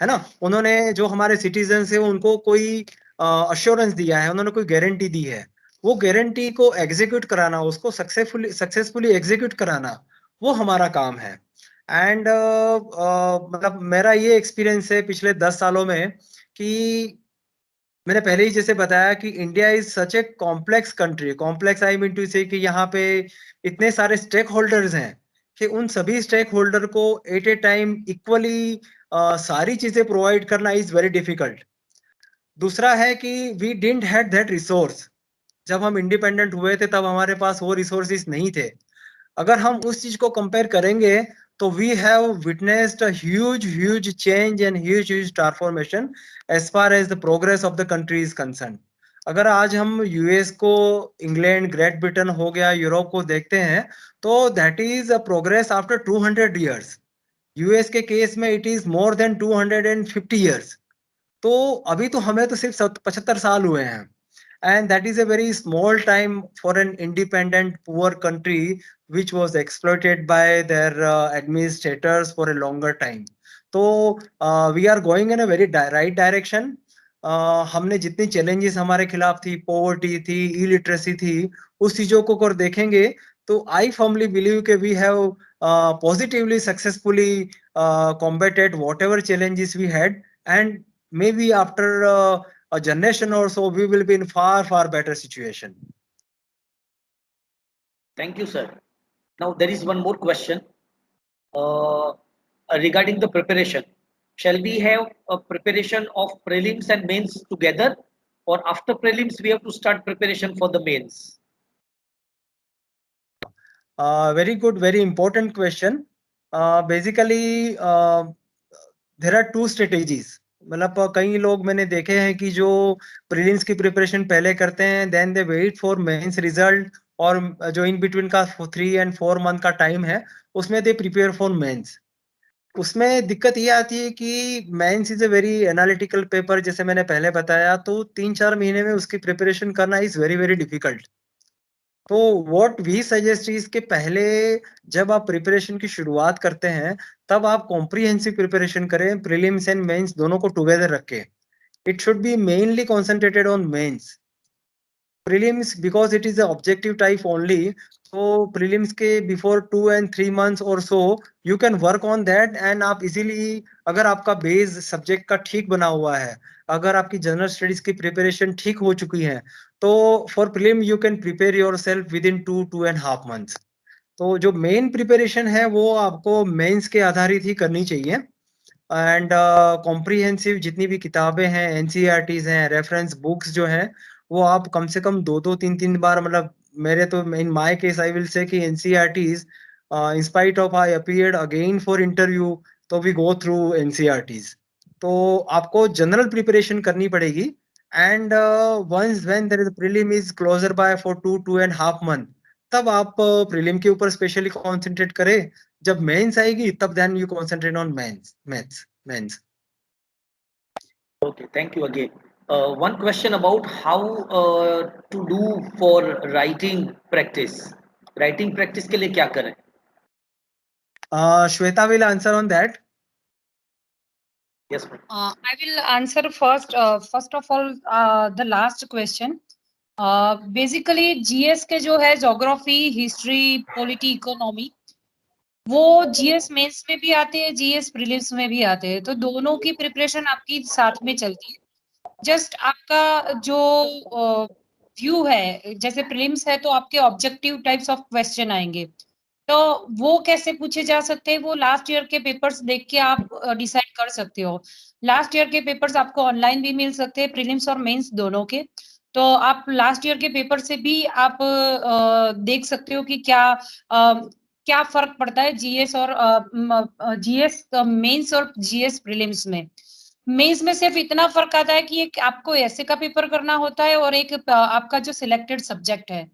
G: है ना. उन्होंने जो हमारे सिटीजन है उनको कोई अश्योरेंस दिया है, उन्होंने कोई गारंटी दी है, वो गारंटी को एग्जीक्यूट कराना, उसको सक्सेसफुली एग्जीक्यूट कराना, वो हमारा काम है. एंड मतलब मेरा ये एक्सपीरियंस है पिछले 10 सालों में कि मैंने पहले ही जैसे बताया कि India is such a complex country. Complex I mean to say कि यहाँ पे इतने सारे स्टेक होल्डर्स हैं कि उन सभी स्टेक होल्डर को एट ए टाइम इक्वली सारी चीजें प्रोवाइड करना इज वेरी डिफिकल्ट. दूसरा है कि we didn't had that resource. जब हम इंडिपेंडेंट हुए थे तब हमारे पास वो रिसोर्सेज नहीं थे. अगर हम उस चीज को कंपेयर करेंगे तो we have witnessed a huge change and huge transformation as far as the progress of the country is concern. अगर आज हम यूएस को, इंग्लैंड, ग्रेट ब्रिटेन हो गया, यूरोप को देखते हैं, तो that is a progress after 200 years. US के केस में it is more than 250 years. तो अभी तो हमें तो सिर्फ 75 साल हुए हैं, and that is a very small time for an independent poor country which was exploited by their administrators for a longer time. तो we are going in a very right direction. हमने जितनी challenges हमारे खिलाफ थी, poverty थी, illiteracy थी, उस चीजों को अगर देखेंगे तो I firmly believe कि we have positively successfully combated whatever challenges we had, and maybe after a generation or so we will be in far better situation.
D: Thank you, sir. Now there is one more question regarding the preparation. Shall we have a preparation of prelims and mains together, or after prelims we have to start preparation for the mains?
G: Very good, very important question. Basically, there are two strategies. मतलब कई लोग मैंने देखे हैं कि जो prelims की preparation पहले करते हैं, then they wait for mains result, और जो इन बिटवीन का 3 and 4 मंथ का टाइम है उसमें दे प्रिपेयर फॉर मेंस. उसमें दिक्कत ये आती है कि mains is a very analytical paper, जैसे मैंने पहले बताया, तो 3-4 महीने में उसकी प्रिपरेशन करना इज वेरी वेरी डिफिकल्ट. तो व्हाट वी सजेस्ट इज के पहले जब आप प्रिपरेशन की शुरुआत करते हैं तब आप कॉम्प्रिहेंसिव प्रिपरेशन करें, प्रीलिम्स एंड मेंस दोनों को टुगेदर रखें. It should be mainly concentrated on mains. prelims because it is the objective type only, so prelims के before 2 and 3 months or so you can work on that, and आप easily, अगर आपका base subject का ठीक बना हुआ है, अगर आपकी जनरल स्टडीज की प्रिपरेशन ठीक हो चुकी है, तो for prelim you can prepare yourself with in 2.5 months. तो जो मेन प्रिपरेशन है वो आपको मेंस के आधारित ही करनी चाहिए. एंड कॉम्प्रिहेंसिव जितनी भी किताबें हैं, एनसीईआरटीज हैं, रेफरेंस बुक्स जो हैं, वो आप कम से कम 2-2 3-3 बार, मतलब मेरे तो in my case I will say कि NCERTs in spite of I appeared again for interview, तो वी गो थ्रू एनसीईआरटीज. तो आपको जनरल प्रिपरेशन करनी पड़ेगी. And once when there is prelim is closer by for 2.5 month, तब आप prelim के ऊपर स्पेशली कंसंट्रेट करें. जब मेंस आएगी तब then you concentrate on mains.
D: Okay, thank you again. One question about how to do for writing practice. Writing practice के लिए क्या करें?
G: Shweta will answer on that.
D: Yes, ma'am.
C: I will answer first. First of all, the last question. Basically, GS के जो है geography, history, polity, economy, वो GS mains में भी आते हैं, GS प्रीलिम्स में भी आते हैं, तो दोनों की प्रिपरेशन आपकी साथ में चलती है. जस्ट आपका जो व्यू है, जैसे प्रीलिम्स है तो आपके ऑब्जेक्टिव टाइप्स ऑफ क्वेश्चन आएंगे, तो वो कैसे पूछे जा सकते हैं, वो लास्ट ईयर के पेपर्स देख के आप डिसाइड कर सकते हो. लास्ट ईयर के पेपर्स आपको ऑनलाइन भी मिल सकते हैं, प्रीलिम्स और मेंस दोनों के. तो आप लास्ट ईयर के पेपर से भी आप देख सकते हो कि क्या फर्क पड़ता है जीएस और जीएस मेंस और जीएस प्रीलिम्स में. मेंस में सिर्फ इतना फर्क आता है कि एक आपको ऐसे का पेपर करना होता है और एक आपका जो सिलेक्टेड सब्जेक्ट है.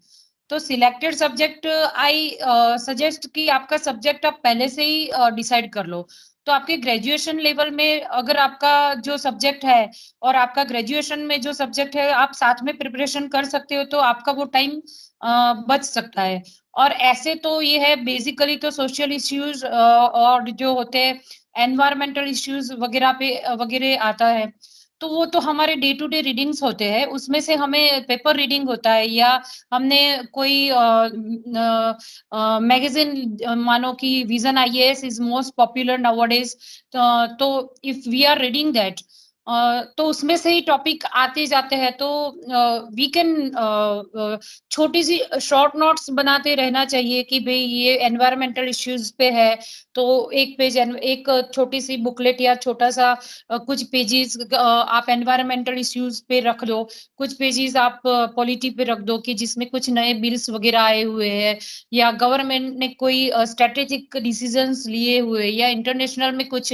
C: तो सिलेक्टेड सब्जेक्ट आई सजेस्ट कि आपका सब्जेक्ट आप पहले से ही डिसाइड कर लो. तो आपके ग्रेजुएशन लेवल में अगर आपका जो सब्जेक्ट है और आपका ग्रेजुएशन में जो सब्जेक्ट है आप साथ में प्रिपरेशन कर सकते हो, तो आपका वो टाइम बच सकता है. और ऐसे तो ये है बेसिकली तो सोशल इश्यूज और जो होते हैं एनवायरमेंटल इश्यूज वगैरह पे वगैरह आता है, तो वो तो हमारे डे टू डे रीडिंग्स होते हैं, उसमें से हमें पेपर रीडिंग होता है, या हमने कोई मैगजीन, मानो कि Vision IAS is most popular nowadays, तो if we are reading that, तो उसमें से ही टॉपिक आते जाते हैं, तो वी कैन छोटी सी शॉर्ट नोट्स बनाते रहना चाहिए कि भाई ये एनवायरमेंटल इश्यूज पे है, तो एक पेज, एक छोटी सी बुकलेट या छोटा सा कुछ पेजेस आप एनवायरमेंटल इश्यूज पे रख दो, कुछ पेजेस आप पॉलिटी पे रख दो कि जिसमें कुछ नए बिल्स वगैरह आए हुए हैं, या गवर्नमेंट ने कोई स्ट्रेटेजिक डिसीजंस लिए हुए, या इंटरनेशनल में कुछ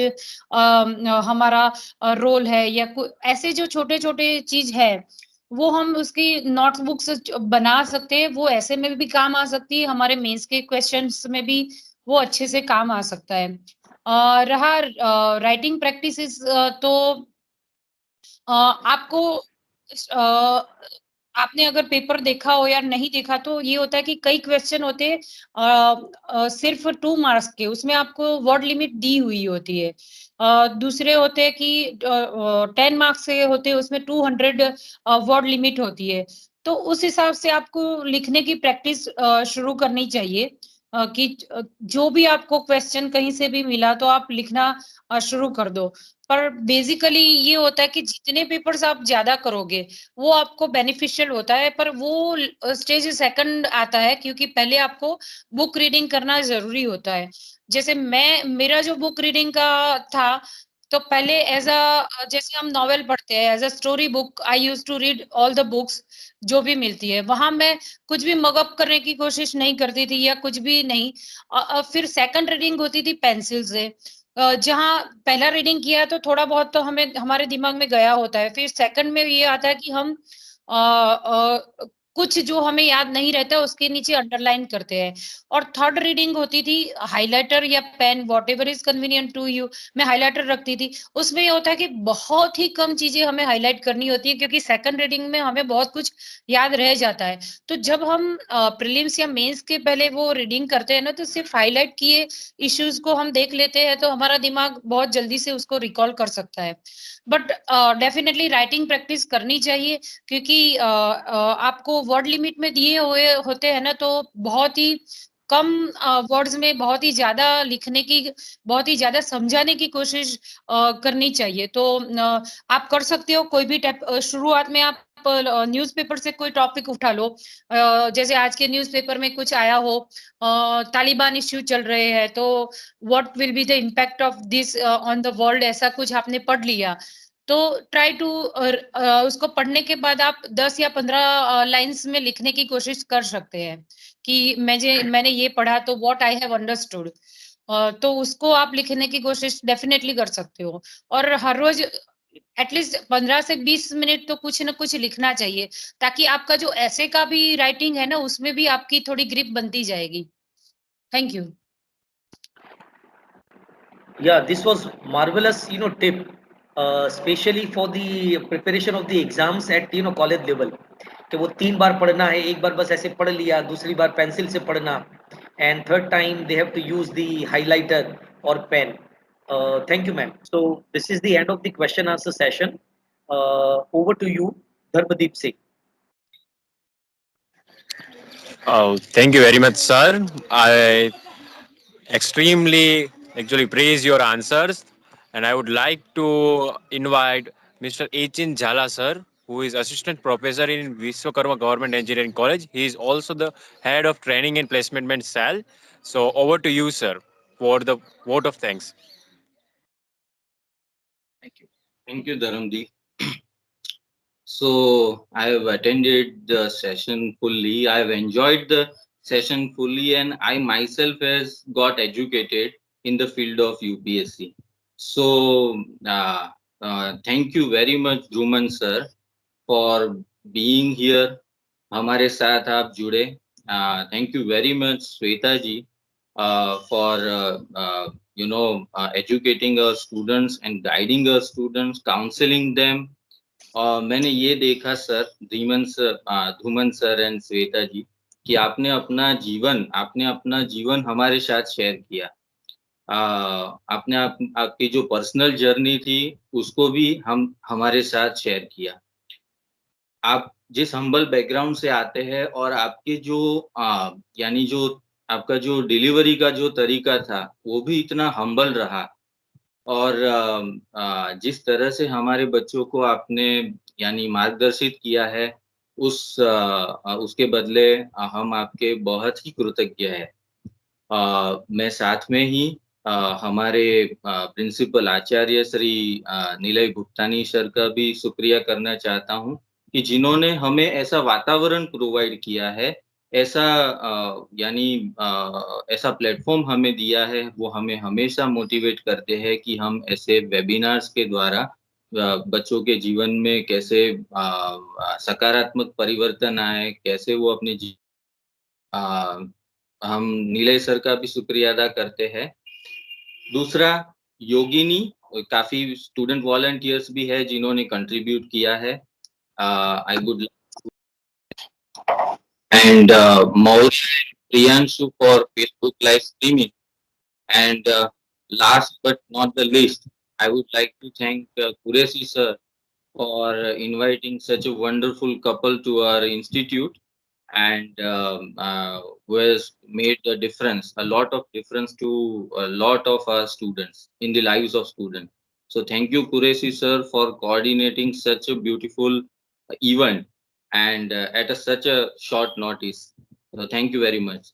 C: हमारा रोल है, या ऐसे जो छोटे छोटे चीज है वो हम उसकी नोटबुक से बना सकते हैं. वो ऐसे में भी काम आ सकती है, हमारे मेंस के क्वेश्चंस में भी वो अच्छे से काम आ सकता है. रहा राइटिंग प्रैक्टिसेस, तो आपको आपने अगर पेपर देखा हो या नहीं देखा तो ये होता है कि कई क्वेश्चन होते हैं सिर्फ 2 मार्क्स के, उसमें आपको वर्ड लिमिट दी हुई होती है। दूसरे होते हैं कि 10 मार्क्स के होते हैं, उसमें 200 वर्ड लिमिट होती है। तो उस हिसाब से आपको लिखने की प्रैक्टिस शुरू करनी चाहिए कि जो भी आपको क्वेश्चन कहीं से भी मिला तो आप लिखना शुरू कर दो। पर बेसिकली ये होता है कि जितने पेपर्स आप ज्यादा करोगे वो आपको बेनिफिशियल होता है, पर वो स्टेज सेकंड आता है क्योंकि पहले आपको बुक रीडिंग करना जरूरी होता है। जैसे मेरा जो बुक रीडिंग का था, तो पहले जैसे हम नॉवेल पढ़ते हैं, as a story book I use to read all the books जो भी मिलती है। वहां मैं कुछ भी मगअप करने की कोशिश नहीं करती थी या कुछ भी नहीं। फिर सेकंड रीडिंग होती थी पेंसिल से। जहाँ पहला रीडिंग किया तो थोड़ा बहुत तो हमें हमारे दिमाग में गया होता है, फिर सेकंड में ये आता है कि हम कुछ जो हमें याद नहीं रहता उसके नीचे अंडरलाइन करते हैं। और थर्ड रीडिंग होती थी हाइलाइटर या pen, what ever is convenient to you. मैं हाइलाइटर रखती थी। उसमें ये होता है कि बहुत ही कम चीजें हमें हाईलाइट करनी होती है क्योंकि सेकंड रीडिंग में हमें बहुत कुछ याद रह जाता है। तो जब हम प्रीलिम्स या मेंस के पहले वो रीडिंग करते हैं ना, तो सिर्फ हाईलाइट किए इश्यूज को हम देख लेते हैं तो हमारा दिमाग बहुत जल्दी से उसको रिकॉल कर सकता है। बट डेफिनेटली राइटिंग प्रैक्टिस करनी चाहिए क्योंकि आपको वर्ड लिमिट में दिए हुए होते हैं ना, तो बहुत ही कम वर्ड्स में बहुत ही ज्यादा लिखने की, बहुत ही ज्यादा समझाने की कोशिश करनी चाहिए। तो आप कर सकते हो कोई भी शुरुआत में आप न्यूज़पेपर से कोई टॉपिक उठा लो। जैसे आज के न्यूज़पेपर में कुछ आया हो, तालिबान इश्यू चल रहे हैं, तो what will be the impact of this on the world, ऐसा कुछ आपने पढ़ लिया। तो ट्राई टू उसको पढ़ने के बाद आप 10 या 15 लाइंस में लिखने की कोशिश कर सकते हैं कि मैंने ये पढ़ा तो व्हाट आई हैव अंडरस्टूड। तो उसको आप लिखने की कोशिश डेफिनेटली कर सकते हो। और हर रोज एटलीस्ट 15 से 20 मिनट तो कुछ ना कुछ लिखना चाहिए, ताकि आपका जो ऐसे का भी राइटिंग है ना, उसमें भी आपकी थोड़ी ग्रिप बनती जाएगी। Thank you.
D: Yeah, this was marvelous, tip, especially for the preparation of the exams at college level. कि वो 3 बार पढ़ना है, एक बार बस ऐसे पढ़ लिया, दूसरी बार पेंसिल से पढ़ना, and third time they have to use the highlighter or pen. Thank you, ma'am. So this is the end of the question answer session. Over to you, Dharmadeep Singh.
J: Oh, thank you very much, sir. I extremely actually praise your answers, and I would like to invite Mr. Echin Jhala, sir, who is assistant professor in Vishwakarma Government Engineering College. He is also the head of training and placement cell. So over to you, sir, for the vote of thanks.
H: Thank you, Dharamdeep. So I have attended the session fully. I have enjoyed the session fully, and I myself has got educated in the field of UPSC. So thank you very much, Dhruman sir, for being here. हमारे साथ आप जुड़े. Thank you very much, Sweta ji, for educating our students and guiding our students, counseling them. मैंने ये देखा sir, धूमन sir and Shweta जी, कि आपने अपना जीवन हमारे साथ शेयर किया. आपने आपकी जो पर्सनल जर्नी थी उसको भी हमारे साथ शेयर किया. आप जिस हम्बल बैकग्राउंड से आते हैं और आपके जो यानी जो आपका जो डिलीवरी का जो तरीका था वो भी इतना हम्बल रहा. और जिस तरह से हमारे बच्चों को आपने यानी मार्गदर्शित किया है, उसके बदले हम आपके बहुत ही कृतज्ञ हैं. मैं साथ में ही हमारे प्रिंसिपल आचार्य श्री निलय गुप्तानी सर का भी शुक्रिया करना चाहता हूँ कि जिन्होंने हमें ऐसा वातावरण प्रोवाइड किया है, ऐसा ऐसा प्लेटफॉर्म हमें दिया है. वो हमें हमेशा मोटिवेट करते हैं कि हम ऐसे वेबिनार्स के द्वारा बच्चों के जीवन में कैसे सकारात्मक परिवर्तन आए, कैसे वो अपने हम नीलय सर का भी शुक्रिया अदा करते हैं. दूसरा, योगिनी, काफी स्टूडेंट वॉलंटियर्स भी है जिन्होंने कंट्रीब्यूट किया है. I would and Maureen and Priyanshu for Facebook live streaming. And last but not the least, I would like to thank Qureshi sir for inviting such a wonderful couple to our institute, and who has made a difference, a lot of difference to a lot of our students, in the lives of students. So thank you, Qureshi sir, for coordinating such a beautiful event, and at such a short notice. So thank you very much.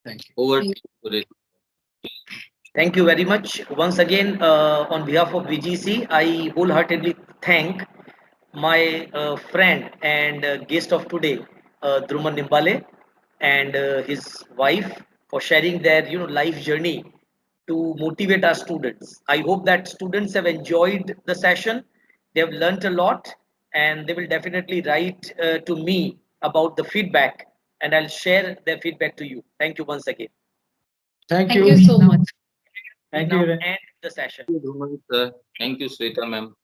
G: Thank you.
H: Over to you, Qureshi.
D: Thank you very much. Once again, on behalf of VGC, I wholeheartedly thank my friend and guest of today, Dhruman Nimbale, and his wife for sharing their life journey to motivate our students. I hope that students have enjoyed the session. They have learnt a lot, and they will definitely write to me about the feedback, and I'll share their feedback to you. Thank you once again.
C: Thank you so much.
D: We now end the session.
H: Thank you, Dhuman sir. Thank you, Sweta ma'am.